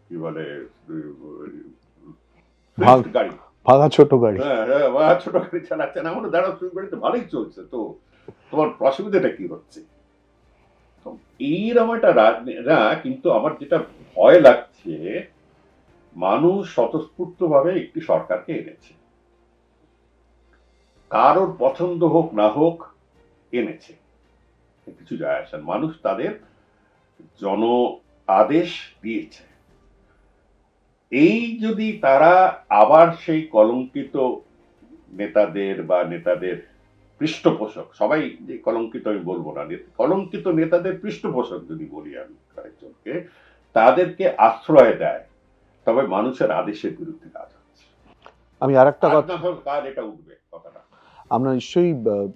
কি বলে গাড়ি, ভাঙা ছোট গাড়ি, হ্যাঁ ছোট গাড়ি চালাচ্ছেন। আমার দাঁড়াও, সুইফট গাড়ি তো ভালোই চলছে, তো তোমার অসুবিধাটা কি হচ্ছে? এইরকম একটা না, কিন্তু আমার যেটা ভয় লাগছে, মানুষ স্বতঃস্ফূর্ত ভাবে একটি সরকারকে এনেছে, কারোর পছন্দ হোক না হোক এনেছে, কিছু যায় আসে না। মানুষ তাদের জন আদেশ দিয়েছে। এই যদি তারা আবার সেই কলঙ্কিত নেতাদের বা নেতাদের পৃষ্ঠপোষক, সবাই যে কলঙ্কিত আমি বলবো না, কলঙ্কিত নেতাদের পৃষ্ঠপোষক যদি বলি আমি কয়েকজনকে, তাদেরকে আশ্রয় দেয়, তবে মানুষের আদেশের বিরুদ্ধে কাজ হচ্ছে। আমি আর একটা কথা, কাজ এটা উঠবে কথাটা, আমরা নিশ্চয়ই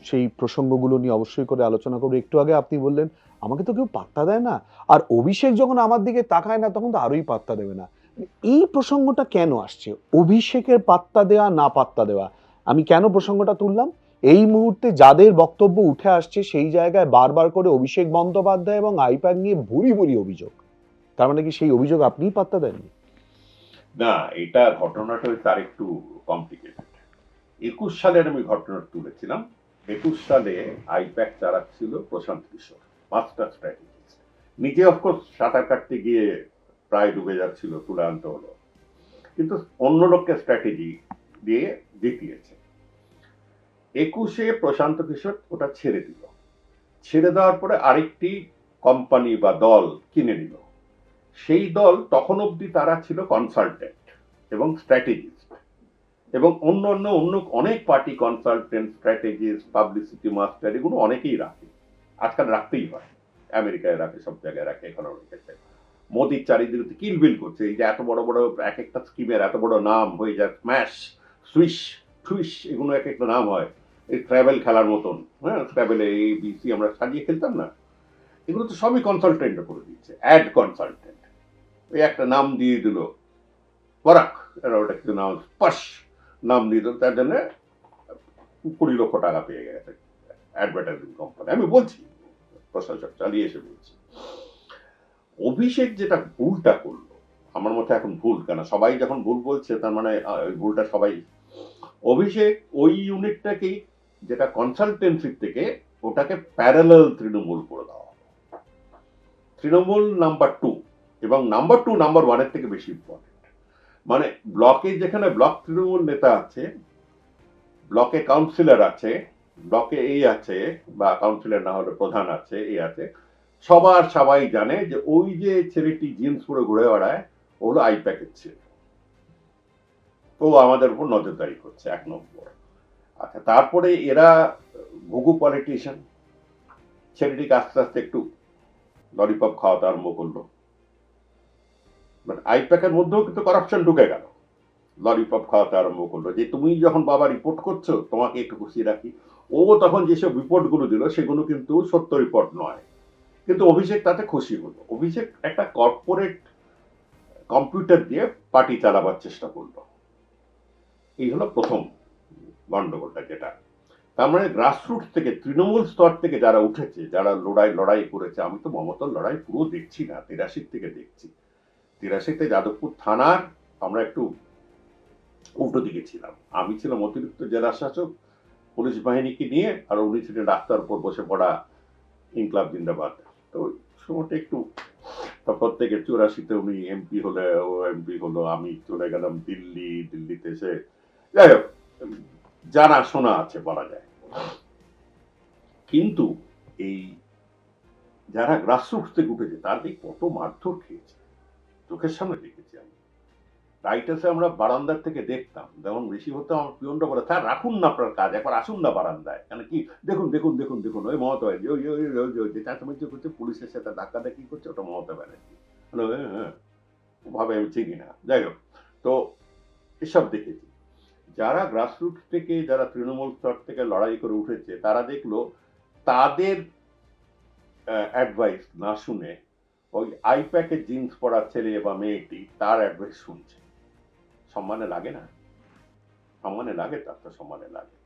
সেই প্রসঙ্গগুলো নিয়ে অবশ্যই করে আলোচনা করবো। একটু আগে আপনি বললেন আমাকে তো কেউ পাত্তা দেয় না, আর অভিষেক যখন আমার দিকে তাকায় না তখন তো আরোই পাত্তা দেবে না। এই প্রসঙ্গটা কেন আসছে, অভিষেকের পাত্তা দেওয়া না পাত্তা দেওয়া? আমি কেন প্রসঙ্গটা তুললাম, এই মুহূর্তে যাদের বক্তব্য উঠে আসছে সেই জায়গায় বারবার করে অভিষেক বন্দ্যোপাধ্যায় এবং আইপ্যাক নিয়ে ভুরি ভুরি অভিযোগ, তার মানে কি সেই অভিযোগ আপনিই পাত্তা দেননি? না, এটা ঘটনাটা তার একটু কমপ্লিকেটেড। 21 সালের আমি ঘটনা তুলেছিলাম। 21 সালে আইপ্যাক চালাচ্ছিল প্রশান্ত কিশোর, মাস্টার স্ট্র্যাটেজিস্ট। নিজে অফকোর্স সাঁতার কাটতে গিয়ে প্রায় ডুবে যাচ্ছিল, তুলে আনতে হলো, কিন্তু অন্য লোককে স্ট্র্যাটেজি দিয়ে জিতিয়েছে। 21-এ প্রশান্ত কিশোর ওটা ছেড়ে দিল। ছেড়ে দেওয়ার পরে আরেকটি কোম্পানি বা দল কিনে নিল। সেই দল তখন অবধি তারা ছিল কনসালটেন্ট এবং স্ট্র্যাটেজিস্ট, এবং অন্য অনেক party consultant, strategist, publicity master, এগুলো অনেকেই রাখে, আজকাল রাখতেই হয়। আমেরিকায় রাখে, সব জায়গায় রাখে, এখানে রেখেছে। মোদির চারিদিকে কিলবিল করছে, এই যে এত বড় বড় এক একটা স্কিমের এত বড় নাম হয়ে যায়, স্ম্যাশ, সুইশ, টুইশ, এগুলো এক একটা নাম হয়, এই ট্রাভেল খেলার মতন। হ্যাঁ, ট্রাভেলে এই বিসি আমরা সাজিয়ে খেলতাম না, এগুলো তো সবই কনসালটেন্ট করে দিচ্ছে, অ্যাড কনসালটেন্ট। ওই একটা নাম দিয়ে দিল বরাক, ওটা কিছু নাম স্পর্শ নাম দিয়ে দিল, তার জন্য 20 লক্ষ টাকা পেয়ে গেছে অ্যাডভার্টাইজিং কোম্পানি। আমি বলছি, প্রশাসক চালিয়ে এসে বলছি। অভিষেক যেটা ভুলটা করলো, আমার মতে এখন ভুল, কেন সবাই যখন ভুল বলছে তার মানে ওই ভুলটা সবাই। অভিষেক ওই ইউনিটটাকেই, যেটা কনসালটেন্সি থেকে, ওটাকে প্যারালাল তৃণমূল করে দেওয়া, তৃণমূল নাম্বার 2, এবং নাম্বার 2 নাম্বার 1-এর থেকে বেশি ইম্পর্টেন্ট। মানে ব্লকে যেখানে ব্লক তৃণমূল নেতা আছে, ব্লকে কাউন্সিলর আছে, ব্লকে এই আছে, বা কাউন্সিলর না হলে প্রধান আছে, এই আছে, সবাই জানে যে ওই যে ছেলেটি জিন্স পরে ঘুরে বেড়ায়, ও হলো আইপ্যাকের ছেলে, ও আমাদের উপর নজরদারি করছে, 1 নম্বর। আচ্ছা, তারপরে এরা ঘুঘু পলিটিশিয়ান, ছেলেটিকে আস্তে আস্তে একটু ললিপপ খাওয়াতে আরম্ভ করলো। আইপ্যাকের মধ্যেও কিন্তু কারাপশন ঢুকে গেল, ললিপপ খাওয়াতে আরম্ভ করলো, যে তুমি যখন বাবা রিপোর্ট করছো তোমাকে একটু খুশি রাখি। ও তখন যেসব রিপোর্ট গুলো দিল সেগুলো কিন্তু সত্য রিপোর্ট নয়, কিন্তু অভিষেক তাতে খুশি হলো। অভিষেক একটা কর্পোরেট কম্পিউটার দিয়ে পার্টি চালাবার চেষ্টা করলো। এই হলো প্রথম গন্ডগোলটা, যেটা তার মানে গ্রাসরুট থেকে, তৃণমূল স্তর থেকে যারা উঠেছে, যারা লড়াই করেছে। আমি তো মমতার লড়াই পুরো দেখছি না, 83 থেকে দেখছি। 83-তে যাদবপুর থানার আমরা একটু উল্টো দিকে ছিলাম, আমি ছিলাম অতিরিক্ত জেলা শাসক পুলিশ বাহিনীকে নিয়ে, আর উনি ছিলেন রাস্তার উপর বসে পড়া ইনকলাব জিন্দাবাদ। তো সময়টা একটু, তারপর থেকে 84-তে উনি এমপি হলে, ও এমপি হলো, আমি চলে গেলাম দিল্লিতে এসে, যাই হোক, জানা শোনা আছে বলা যায়। কিন্তু এই যারা গ্রাসরুট থেকে উঠেছে তাদের কত মারধর খেয়েছে, চোখের সামনে দেখেছি আমি। রাইটার্সে আমরা বারান্দার থেকে দেখতাম, যেমন বেশি হতো আমার পিয়নটা বলে, স্যার রাখুন না আপনার কাজ, একবার আসুন না বারান্দায়, কেন কি দেখুন দেখুন দেখুন দেখুন, ওই মমতা ব্যানার্জি, ওই যে চাঁচামেচি করছে, পুলিশের সাথে ধাক্কা ধাক্কি করছে, ওটা মমতা ব্যানার্জি। হ্যাঁ, ভাবে আমি চিনি না। যাই হোক, তো এসব দেখেছি। যারা গ্রাসরুট থেকে, যারা তৃণমূল স্তর থেকে লড়াই করে উঠেছে, তারা দেখলো তাদের অ্যাডভাইস না শুনে ওই আইপ্যাকের জিন্স পরা ছেলে বা মেয়েটি তার অ্যাডভাইস শুনছে। সম্মানে লাগে না? সম্মানে লাগে, তার তো সম্মানে লাগে।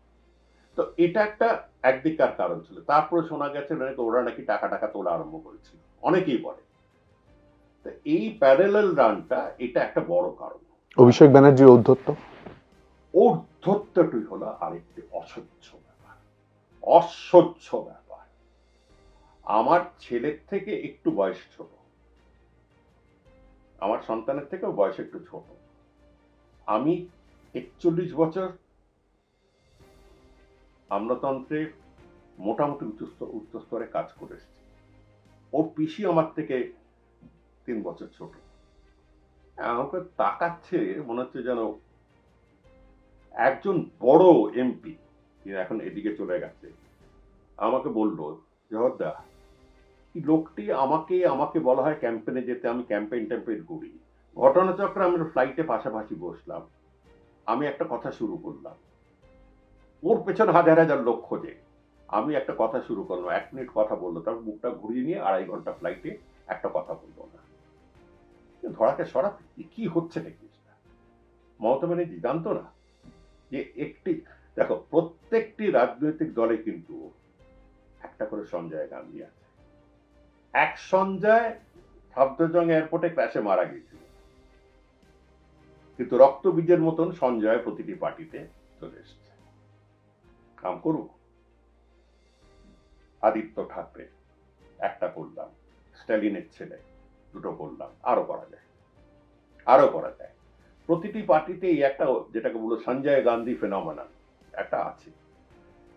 তো এটা একটা একদিককার কারণ ছিল। তারপরে শোনা গেছে নাকি ওরা নাকি টাকা তোলা আরম্ভ করেছিল, অনেকেই বলে। তো এই প্যারালাল রানটা, এটা একটা বড় কারণ। অভিষেক ব্যানার্জির ঔদ্ধত্য, ঔদ্ধত্যটি হলো আরেকটি অসহ্য ব্যাপার। আমার ছেলের থেকে একটু বয়স ছোট, আমার সন্তানের থেকেও বয়স একটু ছোট। আমি 41 বছর আমলাতন্ত্রে মোটামুটি উচ্চ স্তরে কাজ করে এসেছি। ওর পিসি আমার থেকে 3 বছর ছোট। আমাকে তাকাচ্ছে, মনে হচ্ছে যেন একজন বড় এমপি এখন এদিকে চলে গেছে। আমাকে বলল, জহরদা, লোকটি আমাকে বলা হয় ক্যাম্পেইনে যেতে, আমি ক্যাম্পেইন করি। ঘটনাচক্রে আমরা ফ্লাইটে পাশাপাশি বসলাম, আমি একটা কথা শুরু করলাম, ওর পেছনে হাজার লোক খোঁজে। আমি একটা কথা শুরু করলাম, 1 মিনিট কথা বললো, তারপর মুখটা ঘুরিয়ে নিয়ে 2.5 ঘন্টা ফ্লাইটে একটা কথা বললো না। ধরাকে সরাতে কি হচ্ছে নাকি? মমতা ব্যানার্জি জানতো না যে দেখো, প্রত্যেকটি রাজনৈতিক দলে কিন্তু একটা করে সঞ্জয় গান্ধী আছে। এক সঞ্জয় শব্দজং এয়ারপোর্টে ক্র্যাশে মারা গিয়েছিল, কিন্তু রক্তবীজের মতন সঞ্জয় প্রতিটি পার্টিতে চলে এসেছে। কাম করুক। আদিত্য ঠাকরে একটা করলাম, স্ট্যালিনের ছেলে দুটো করলাম, আরো করা যায়, আরো করা যায়। প্রতিটি পার্টিতে এই একটা, যেটাকে বলো সঞ্জয় গান্ধী ফেনোমেনন একটা আছে।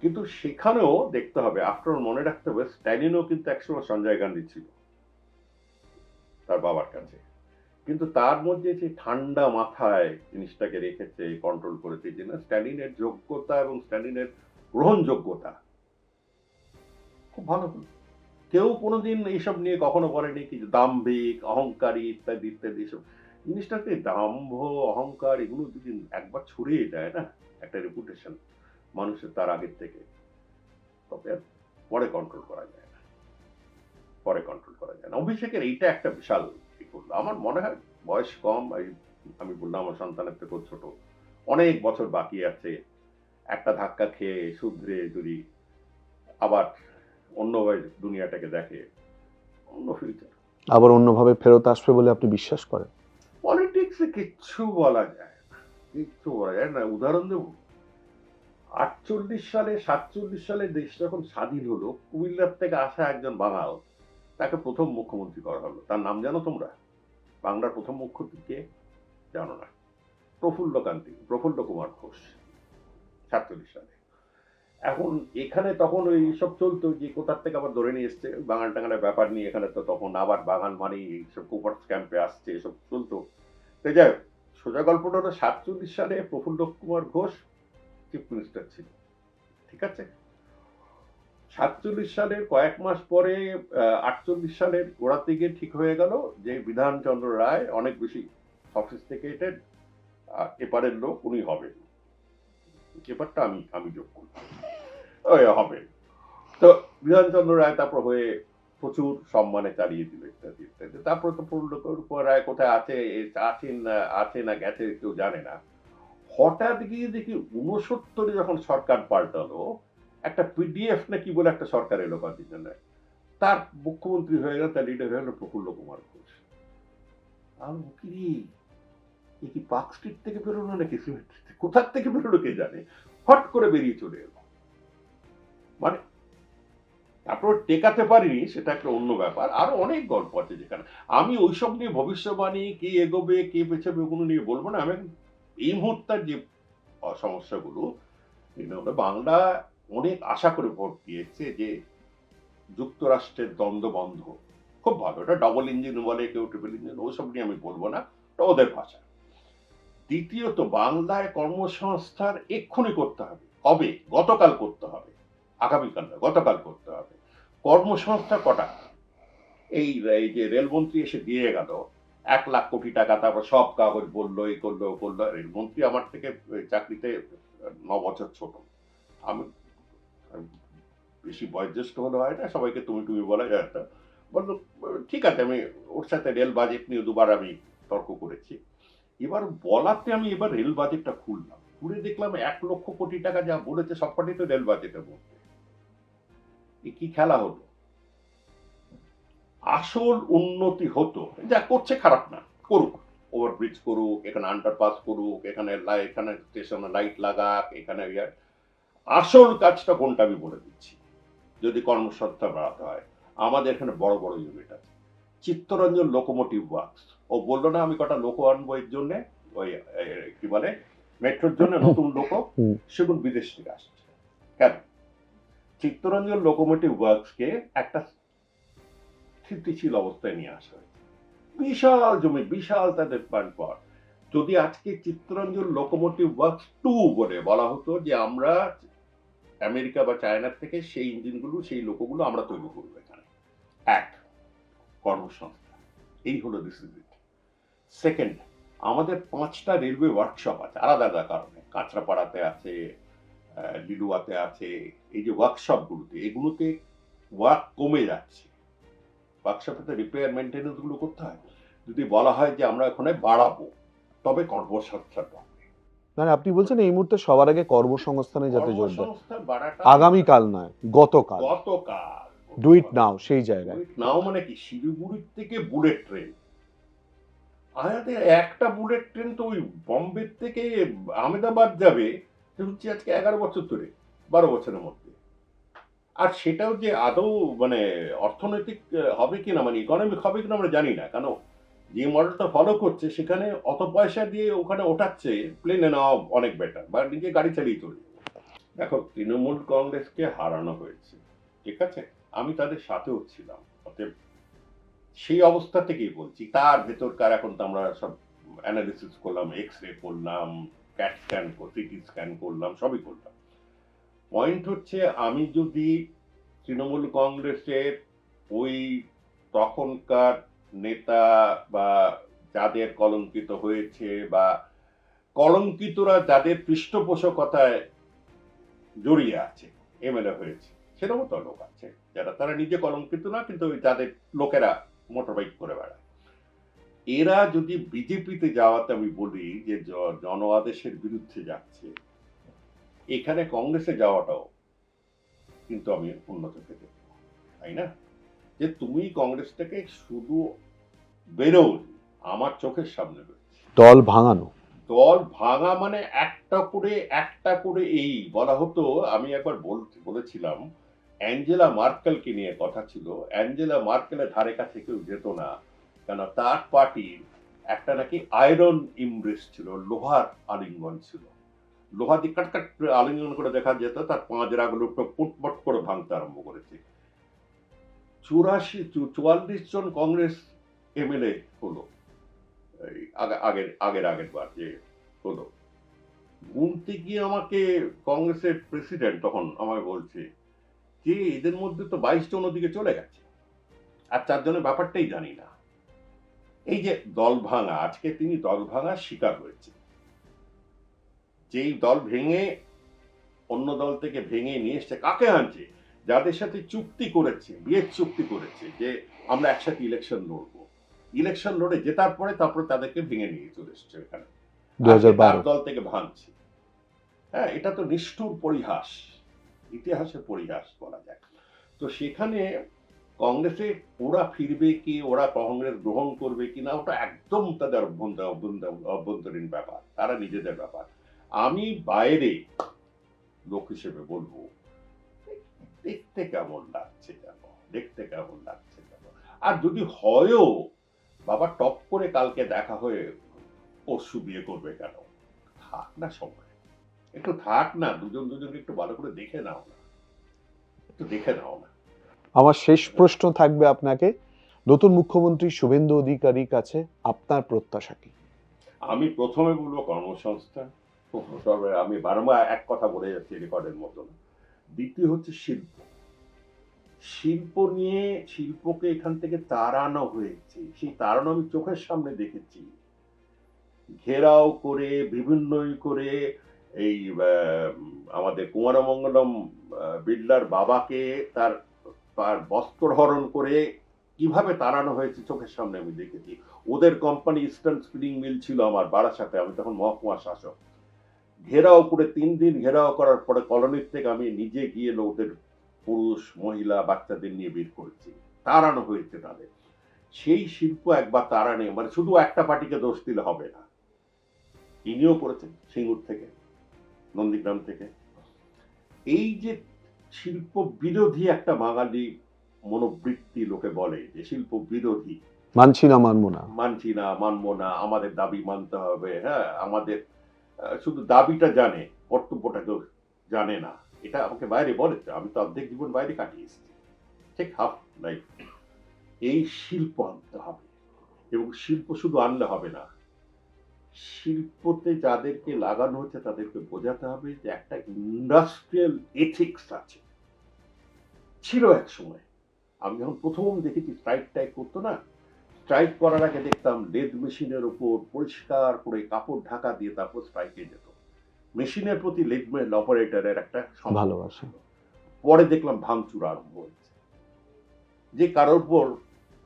কিন্তু সেখানেও দেখতে হবে, আফটার মনে রাখতে হবে, স্ট্যালিনও কিন্তু একসময় সঞ্জয় গান্ধী ছিল তার বাবার কাছে। কিন্তু তার মধ্যে যে ঠান্ডা মাথায় জিনিসটাকে রেখেছে, কন্ট্রোল করেছে, যে না স্ট্যালিনের যোগ্যতা এবং স্ট্যালিনের গ্রহণযোগ্যতা খুব ভালো হলো। কেউ কোনোদিন এইসব নিয়ে কখনো বলেনি কি দাম্ভিক, অহংকারী ইত্যাদি ইত্যাদি। এসব জিনিসটাতে দাম্ভ, অহংকার এগুলো যদি একবার ছড়িয়ে যায় না একটা রেপুটেশন মানুষের তার আগের থেকে, তবে আর পরে কন্ট্রোল করা যায় না, পরে কন্ট্রোল করা যায় না। অভিষেকের এইটা একটা বিশাল ই করলো। আমার মনে হয় বয়স কম, আমি বললাম আমার সন্তানের থেকেও ছোট, অনেক বছর বাকি আছে। একটা ধাক্কা খেয়ে শুধরে যদি আবার অন্যভাবে দুনিয়াটাকে দেখে, অন্য ফিউচার, আবার অন্যভাবে ফেরত আসবে বলে আপনি বিশ্বাস করেন? পলিটিক্সে কিচ্ছু বলা যায় না, কিচ্ছু বলা যায় না। উদাহরণ দেব, 47 সালে দেশ যখন স্বাধীন হলো, কুমিল্লার থেকে আসা একজন বাঙাল, তাকে প্রথম মুখ্যমন্ত্রী করা হলো। তার নাম জানো তোমরা? বাংলার প্রথম মুখ্যমন্ত্রী কে? জানো না? প্রফুল্ল কুমার ঘোষ, 47 সালে। এখন এখানে তখন ওই সব চলতো, যে কোথার থেকে আবার ধরে নিয়ে এসছে বাঙাল টাঙালের ব্যাপার নিয়ে। এখানে তো তখন আবার বাঙাল মানে এইসব কুপার্স ক্যাম্পে আসছে, এসব চলতো। তো যাই হোক, সোজা গল্পটা হলো 47 সালে প্রফুল্ল কুমার ঘোষ চিফ মিনিস্টার ছিল, ঠিক আছে? 47 সালের কয়েক মাস পরে 48 সালের গোড়ার দিকে ঠিক হয়ে গেল যে বিধানচন্দ্র রায় অনেক বেশি সফিস্টিকেটেড, এপারের লোক, উনি হবেন। এপারটা আমি যোগ করলাম, ওই হবেন। তো বিধানচন্দ্র রায় তারপর হয়ে প্রচুর সম্মানে চালিয়ে দিল ইত্যাদি ইত্যাদি। তারপর তো প্রফুল্ল কুমার রায় কোথায় আছে, আছে না গেছে কেউ জানে না। হঠাৎ গিয়ে দেখি 69 যখন সরকার পাল্টালো, একটা পিডিএফ নাকি বলে একটা সরকার এলো কদিন জন্য, তার মুখ্যমন্ত্রী হয়ে গেল, তার লিডার হয়ে গেল প্রফুল্ল কুমার ঘোষ। আমি কি পার্ক স্ট্রিট থেকে বেরোলো নাকি সিমেট্রি, কোথার থেকে বেরোলো কে জানে, হট করে বেরিয়ে চলে এলো। মানে তারপর টেকাতে পারিনি, সেটা একটা অন্য ব্যাপার। আরো অনেক গল্প আছে যেখানে আমি ওইসব নিয়ে ভবিষ্যবাণী, কে এগোবে কে পেছাবে ওগুলো নিয়ে বলবো না। আমি এই মুহূর্তের যে সমস্যাগুলো, বাংলা অনেক আশা করে ভোট দিয়েছে যে যুক্তরাষ্ট্রের দ্বন্দ্ব বন্ধ, খুব ভালো, এটা ডবল ইঞ্জিন বলে কেউ, ট্রিপল ইঞ্জিন, ওইসব নিয়ে আমি বলবো না, এটা ওদের ভাষা। দ্বিতীয়ত, বাংলায় কর্মসংস্থান এক্ষুনি করতে হবে, কবে? গতকাল করতে হবে, আগামীকাল নয়, গতকাল করতে হবে। কর্মসংস্থান কটা? এই যে রেলমন্ত্রী এসে দিয়ে গেল 1,00,000 কোটি টাকা, তারপর সব কাগজ বললো, এই করলো করলো। রেলমন্ত্রী আমার থেকে চাকরিতে 9 বছর ছোট। আমি বেশি বয়োজ্যেষ্ঠ হলে হয় না, সবাইকে তুমি তুমি বলা যায়। একটা বললো ঠিক আছে, আমি ওর সাথে রেল বাজেট নিয়ে দুবার আমি তর্ক করেছি। এবার বলাতে আমি এবার রেল বাজেটটা খুললাম, খুলে দেখলাম 1,00,000 কোটি টাকা যা বলেছে সবকটাই তো রেল বাজেটের মধ্যে। কি খেলা হলো? আসল উন্নতি হতো, যা করছে খারাপ না, করুক, ওভারব্রিজ করুক, এখানে আন্ডারপাস করুক, এখানে এখানে স্টেশনে লাইট লাগাক, এখানে আসল কাজটা কোনটা আমি বলে দিচ্ছি। যদি কর্মসংস্থান বাড়াতে হয়, আমাদের এখানে বড় বড় ইউনিট আছে। চিত্তরঞ্জন লোকোমোটিভ ওয়ার্কস, ও বললো না আমি কটা লোকো আনবো এর জন্য, ওই কি বলে মেট্রোর জন্য নতুন লোকো, সেগুলো বিদেশ থেকে আসছে। কেন? চিত্তরঞ্জন লোকোমোটিভ ওয়ার্কসকে একটা স্থিতিশীল অবস্থায় নিয়ে আসা হয়েছে, বিশাল জমি, বিশাল তাদের পার। যদি আজকে চিত্তরঞ্জন লোকোমোটিভ ওয়ার্কস 2 বলে বলা হতো যে আমরা আমেরিকা বা চায়নার থেকে সেই ইঞ্জিনগুলো, সেই লোকোগুলো আমরা তৈরি করবো এখানে, এক কর্মসংস্থান, এই হলো দিস ইজ ইট। সেকেন্ড, আমাদের 5টা রেলওয়ে ওয়ার্কশপ আছে আলাদা আলাদা কারণে, কাঁচরাপাড়াতে আছে, লিলুয়াতে আছে। এই যে ওয়ার্কশপগুলোতে, এগুলোতে ওয়ার্ক কমে যাচ্ছে, ওয়ার্কশপে রিপেয়ার মেনটেন্যান্স গুলো করতে হয়। যদি বলা হয় যে আমরা এখানে বাড়াবো, তবে কর্মসংস্থান বাড়বে। মানে আপনি বলছেন এই মুহূর্তে সবার আগে কর্মসংস্থানে যাতে জোর দেয়, কর্মসংস্থান বাড়াটা আগামীকাল নয়, গতকাল, গতকাল ডু ইট নাও, সেই জায়গায়। নাও মানে কি, শিলিগুড়ির থেকে বুলেট ট্রেন, আমাদের একটা বুলেট ট্রেন তো ওই বম্বে থেকে আহমেদাবাদ যাবে, হচ্ছে আজকে 11 বছর ধরে। 12 বছরের মধ্যে। আর সেটাও যে আদৌ মানে অর্থনৈতিক হবে কিনা, মানে ইকোনমিক হবে কিনা আমরা জানি না, কারণ যে মডেলটা ফলো করছে সেখানে অত পয়সা দিয়ে ওখানে ওঠাচ্ছে, প্লেনে নেওয়া অনেক বেটার, বা নিজে গাড়ি চালিয়ে চলে যাবো। দেখো, তৃণমূল কংগ্রেসকে হারানো হয়েছে, ঠিক আছে, আমি তাদের সাথেও ছিলাম, অতএব সেই অবস্থা থেকেই বলছি। তার ভেতরকার এখন তো আমরা সব অ্যানালিসিস করলাম, এক্স রে করলাম, ক্যাট স্ক্যান, সিটি স্ক্যান করলাম, সবই করলাম। পয়েন্ট হচ্ছে, আমি যদি তৃণমূল কংগ্রেসের ওই তখনকার নেতা বা যাদের কলঙ্কিত হয়েছে, বা কলঙ্কিতরা যাদের পৃষ্ঠপোষকতায় জড়িয়ে আছে এমএলএ হয়েছে, সেরকম তো লোক আছে যারা তারা নিজে কলঙ্কিত না, কিন্তু ওই যাদের লোকেরা মোটর বাইক করে বেড়ায়, এরা যদি বিজেপিতে যাওয়াতে আমি বলি যে জন আদেশের বিরুদ্ধে যাচ্ছে, এখানে কংগ্রেসে যাওয়াটাও কিন্তু আমি উন্নত পেতে, তাই না? যে তুমি কংগ্রেসটাকে শুধু বেরোও, আমার চোখের সামনে রয়েছে দল ভাঙানো। দল ভাঙা, মানে একটা করে এই বলা হতো। আমি একবার বলেছিলাম, অ্যাঞ্জেলা মার্কেলকে নিয়ে কথা ছিল, অ্যাঞ্জেলা মার্কেলের ধারে কাছে কেউ যেত না, কেন তার পার্টির একটা নাকি আয়রন ইমব্রেস ছিল, লোহার আলিঙ্গন ছিল, লোহা দিয়ে কাট কাট করে আলিঙ্গন করে দেখা যেত, তার পাঁজরাগুলো পুটপট করে ভাঙতে আরম্ভ করেছে। 44 জন কংগ্রেস এমএলএ হলো আগের বার যে হলো, গুনতে গিয়ে আমাকে কংগ্রেসের প্রেসিডেন্ট তখন আমায় বলছে যে এদের মধ্যে তো 22 জন ওদিকে চলে গেছে, আর 4 জনের ব্যাপারটাই জানি না। এই যে দল ভাঙা, আজকে তিনি দল ভাঙার শিকার হয়েছে। যেই দল ভেঙে অন্য দল থেকে ভেঙে নিয়ে এসছে, কাকে আনছে? যাদের সাথে চুক্তি করেছে, বিয়ের চুক্তি করেছে যে আমরা একসাথে ইলেকশন লড়বো, ইলেকশন লড়ে জেতার পরে তারপরে তাদেরকে ভেঙে নিয়ে চলে এসছে এখানে, 2012 দল থেকে ভাঙছে। হ্যাঁ, এটা তো নিষ্ঠুর পরিহাস, ইতিহাসের পরিহাস বলা যায়। তো সেখানে কংগ্রেসে ওরা ফিরবে কি, ওরা কংগ্রেস গ্রহণ করবে কিনা, ওটা একদম তাদের অভ্যন্তরীণ ব্যাপার, তারা নিজেদের ব্যাপার। আমি বাইরে লোক হিসেবে বলবো, দেখতে কেমন লাগছে কেন, দেখতে কেমন লাগছে কেন। আর যদি হয়ও বাবা, টপ করে কালকে দেখা হয়ে পরশু বিয়ে করবে কেন, থাক না সময়, একটু থাক না, দুজনকে একটু ভালো করে দেখে নাও না, একটু দেখে নাও না। আমার শেষ প্রশ্ন থাকবে আপনাকে, নতুন মুখ্যমন্ত্রী শুভেন্দু অধিকারীর কাছে আপনার প্রত্যাশা কি? আমি প্রথমে বলবো কর্মসংস্থান, তবে আমি বারবার এক কথা বলে যাচ্ছি রেকর্ডের মতন। দ্বিতীয় হচ্ছে শিল্প, শিল্পকে এখান থেকে তাড়ানো হয়েছে, সেই তাড়ানো আমি চোখের সামনে দেখেছি, ঘেরাও করে বিভিন্ন করে এই আমাদের কুমারমঙ্গলম বিড়লার বাবাকে তার বস্ত্রহরণ করে কিভাবে তাড়ানো হয়েছে চোখের সামনে আমি দেখেছি। ওদের কোম্পানি ইস্টার্ন স্পিনিং মিল ছিল আমার বারাসাতে, আমি তখন মহকুমা শাসক। ঘেরাও করে 3 দিন ঘেরাও করার পরে কলোনির থেকে আমি নিজে গিয়ে ওদের পুরুষ মহিলা বাচ্চাদের নিয়ে বের করেছি, তাড়ানো হয়েছে তাদের। সেই শিল্প একবার তাড়ানো, মানে শুধু একটা পার্টিকে দোষ দিলে হবে না, ইনিও করেছেন সিঙ্গুর থেকে, নন্দীগ্রাম থেকে। এই যে শিল্প বিরোধী একটা বাঙালি মনোবৃত্তি, লোকে বলে যে শিল্প বিরোধী, মানছি না, মানবো না, মানছি না, মানবো না, আমাদের দাবি মানতে হবে, হ্যাঁ আমাদের শুধু দাবিটা জানে, কর্তব্যটা কেউ জানে না, এটা আমাকে বাইরে বলেছে, আমি তো অর্ধেক জীবন বাইরে কাটিয়ে এসেছি, ঠিক হাফ লাইফ। এই শিল্প আনতে হবে, এবং শিল্প শুধু আনলে হবে না, শিল্পতে যাদেরকে লাগানো হচ্ছে তাদেরকে বোঝাতে হবে যে একটা ইন্ডাস্ট্রিয়াল এথিক্স আছে, ছিল এক সময়। আমি যখন প্রথম দেখেছি স্ট্রাইক টাইক করতো না, স্ট্রাইক করার আগে দেখতাম লেদ মেশিনের উপর পরিষ্কার করে কাপড় ঢাকা দিয়ে তারপর স্ট্রাইকে যেত, মেশিনের প্রতি লেদ অপারেটরের একটা ভালোবাসা। পরে দেখলাম ভাঙচুর আরম্ভ হয়েছে, যে কারোর উপর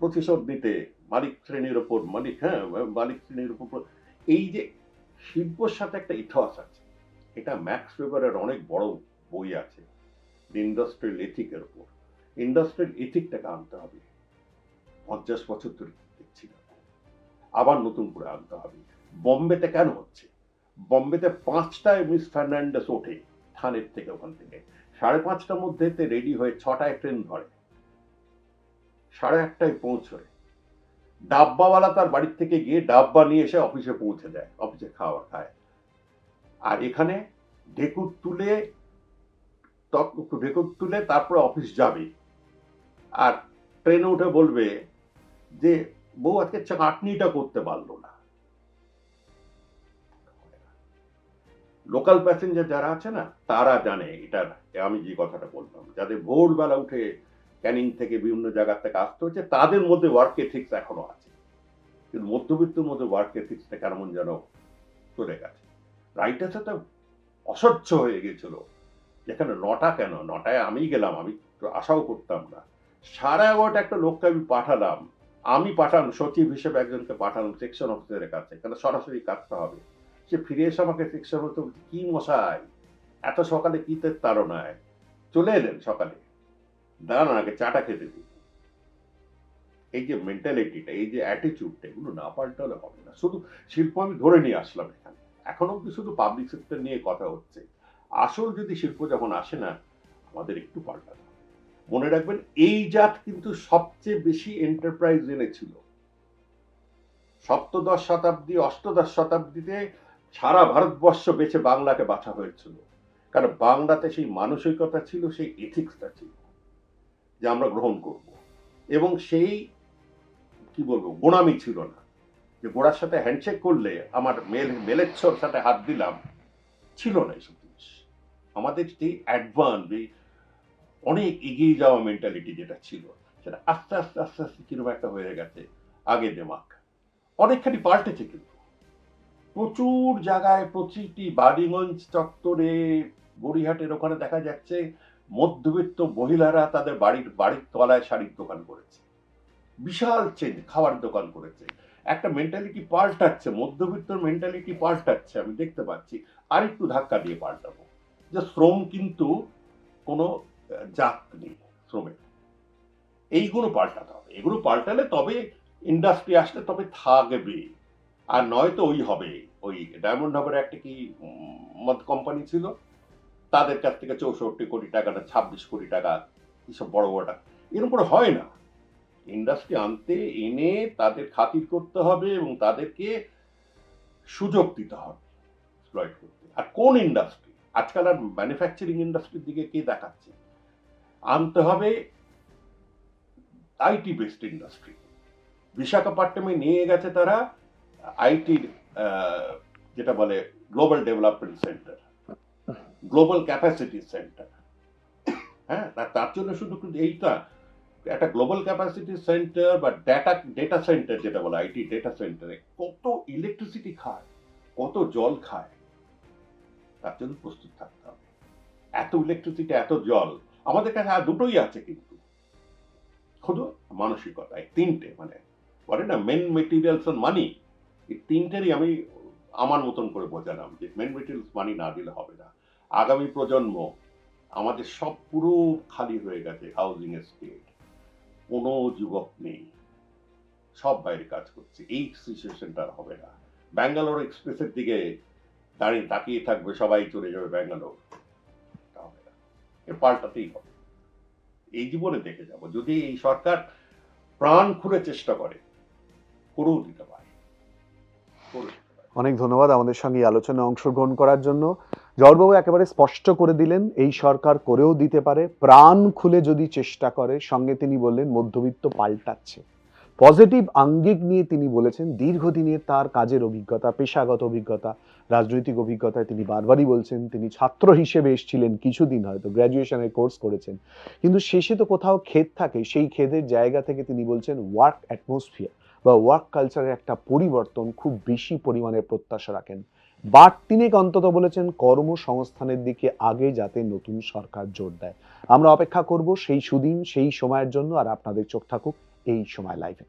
প্রতিশোধ নিতে মালিক শ্রেণীর উপর, মালিক শ্রেণীর উপর। এই যে শিল্পর সাথে একটা ইতিহাস আছে, এটা ম্যাক্স ওয়েবারের অনেক বড় বই আছে ইন্ডাস্ট্রিয়াল এথিকের উপর। ইন্ডাস্ট্রিয়াল এথিকটাকে আনতে হবে, 50 বছর ধরে দেখছি না, আবার নতুন করে আনতে হবে। বম্বেতে কেন হচ্ছে, বম্বেতে 5টায় মিস ফার্নান্ডেস ওঠে, থানের থেকে ওখান থেকে 5:30টার মধ্যে রেডি হয়ে 6টায় ট্রেন ধরে, 8:30টায় পৌঁছয়। ডাব্বাওয়ালা তার বাড়ির থেকে গিয়ে ডাব্বা নিয়ে এসে অফিসে পৌঁছে দেয়, অফিসে খাওয়া খায়। আর এখানে ঢেকুর তুলে তারপরে অফিস যাবে, আর ট্রেনে উঠে বলবে যে বউ আজকে চাটনিটা করতে পারলো না। লোকাল প্যাসেঞ্জার যারা আছে না, তারা জানে এটার, আমি যে কথাটা বললাম, যাদের ভোরবেলা উঠে ক্যানিং থেকে বিভিন্ন জায়গা থেকে আসতে হচ্ছে, তাদের মধ্যে ওয়ার্ক এথিক্স এখনো আছে, কিন্তু মধ্যবিত্তের মধ্যে ওয়ার্ক এথিক্সটা কেমন যেন চলে গেছে। রাইটার্সে তো অসহ্য হয়ে গেছিল, যেখানে 9টা কেন, 9টায় আমি গেলাম, আমি তো আশাও করতাম না। 11:30 একটা লোককে আমি পাঠালাম সচিব হিসেবে, একজনকে পাঠালাম সেকশন অফিসারের কাছে, কেন সরাসরি কাজটা হবে। সে ফিরে এসে আমাকে সেকশন অফিসার, কি মশাই এত সকালে কি তাড়নায় চলে এলেন, সকালে দাঁড়ান আগে চাটা খেতে দিন। এই যে মেন্টালিটিটা, এই যে অ্যাটিটিউডটা, এগুলো না পাল্টালে হবে না। শুধু শিল্প আমি ধরে নিয়ে আসলাম এখানে, এখন অব্দি শুধু পাবলিক সেক্টর নিয়ে কথা হচ্ছে। আসল যদি শিল্প যখন আসে না, আমাদের একটু পাল্টাতে হবে। মনে রাখবেন, এই জাত কিন্তু সবচেয়ে বেশি এন্টারপ্রাইজ এনেছিল। সপ্তদশ শতাব্দী, অষ্টদশ শতাব্দীতে সারা ভারতবর্ষ বেছে বাংলাকে বাছা হয়েছিল, কারণ বাংলাতে সেই মানসিকতা ছিল, সেই এথিক্সটা ছিল যে আমরা গ্রহণ করব, এবং সেই কি বলবো গোড়ামি ছিল না, যে গোড়ার সাথে হ্যান্ডশেক করলে আমার মেলেচ্ছর সাথে হাত দিলাম, ছিল না এইসব জিনিস। আমাদের যে অ্যাডভান্স, অনেক এগিয়ে যাওয়া মেন্টালিটি যেটা ছিল, সেটা আস্তে আস্তে আস্তে আস্তে কিরকম একটা হয়ে গেছে। আগে দেমাক অনেকখানি পাল্টেছে, কিন্তু প্রচুর জায়গায়, প্রতিটি বাড়িগঞ্জ চত্বরে, গড়িহাটের ওখানে দেখা যাচ্ছে মধ্যবিত্ত মহিলারা তাদের বাড়ির তলায় শাড়ির দোকান করেছে, বিশাল চেঞ্জ, খাওয়ার দোকান করেছে। একটা মেন্টালিটি পাল্টাচ্ছে, মধ্যবিত্তর মেন্টালিটি পাল্টাচ্ছে, আমি দেখতে পাচ্ছি। আর একটু ধাক্কা দিয়ে পাল্টাবো, যে শ্রম কিন্তু কোনো জাত নেই শ্রমের, এইগুলো পাল্টাতে হবে। এগুলো পাল্টালে তবে ইন্ডাস্ট্রি আসলে তবে থাকবে, আর নয়তো ওই হবে, ওই ডায়মন্ড হারবার একটা কি মদ কোম্পানি ছিল, তাদের কাছ থেকে 64 কোটি টাকা না 26 কোটি টাকা, এসব বড় বড় টাকা, এরকম করে হয় না। ইন্ডাস্ট্রি এনে তাদের খাতির করতে হবে এবং তাদেরকে সুযোগ দিতে হবে এক্সপ্লয়েট করতে। আর কোন ইন্ডাস্ট্রি আজকাল আর ম্যানুফ্যাকচারিং ইন্ডাস্ট্রির দিকে কে দেখাচ্ছে? আনতে হবে আইটি বেসড ইন্ডাস্ট্রি। বিশাখাপট্টমে নিয়ে গেছে তারা আইটির যেটা বলে global development centre, global capacity centre. হ্যাঁ, তার জন্য শুধু কিন্তু এইটা একটা গ্লোবাল ক্যাপাসিটি সেন্টার বা ডেটা সেন্টার যেটা বলে আইটি ডেটা সেন্টারে কত ইলেকট্রিসিটি খায়, কত জল খায়, তার জন্য প্রস্তুত থাকতে হবে। এত ইলেকট্রিসিটি, এত জল আমাদের কাছে আর দুটোই আছে, কিন্তু শুধু মানসিকতা। এই তিনটে, মানে বলে না মেন মেটেরিয়ালস অ্যান্ড মানি, এই তিনটেরই আমি আমার মতন করে বোঝালাম যে মেন মেটেরিয়ালস মানি না দিলে হবে না। আগামী প্রজন্ম আমাদের সব পুরো খালি হয়ে গেছে, হাউজিং এস্টেট, কোনো যুবক নেই, সব বাইরে কাজ করছে। এই সিচুয়েশনটা হবে না। ব্যাঙ্গালোর এক্সপ্রেসের দিকে দাঁড়িয়ে তাকিয়ে থাকবে সবাই, চলে যাবে ব্যাঙ্গালোর, হবে না। এর পাল্টাতেই হবে। এই জীবনে দেখে যাব, যদি এই সরকার প্রাণ খুলে চেষ্টা করে, করেও দিতে পারে। অনেক ধন্যবাদ আমাদের সঙ্গে এই আলোচনায় অংশগ্রহণ করার জন্য। জওহরবাবু একেবারে স্পষ্ট করে দিলেন এই সরকার করেও দিতে পারে, প্রাণ খুলে যদি চেষ্টা করে। সঙ্গে তিনি বললেন মধ্যবিত্ত পাল্টাচ্ছে। পজিটিভ আঙ্গিক নিয়ে তিনি বলেছেন দীর্ঘদিনের তার কাজের অভিজ্ঞতা, পেশাগত অভিজ্ঞতা, রাজনৈতিক অভিজ্ঞতায় তিনি বারবারই বলছেন তিনি ছাত্র হিসেবে এসেছিলেন, কিছুদিন হয়তো গ্র্যাজুয়েশনের কোর্স করেছেন, কিন্তু শেষে তো কোথাও খেদ থাকে, সেই খেদের জায়গা থেকে তিনি বলছেন ওয়ার্ক অ্যাটমসফিয়ার বা ওয়ার্ক কালচারের একটা পরিবর্তন খুব বেশি পরিমাণে প্রত্যাশা রাখেন। বাট তিনি অন্তত বলেছেন কর্মসংস্থানের দিকে আগে যাতে নতুন সরকার জোর দেয়। আমরা অপেক্ষা করব সেই সুদিন, সেই সময়ের জন্য। আর আপনাদের চোখ থাকুক এই সময় লাইভে।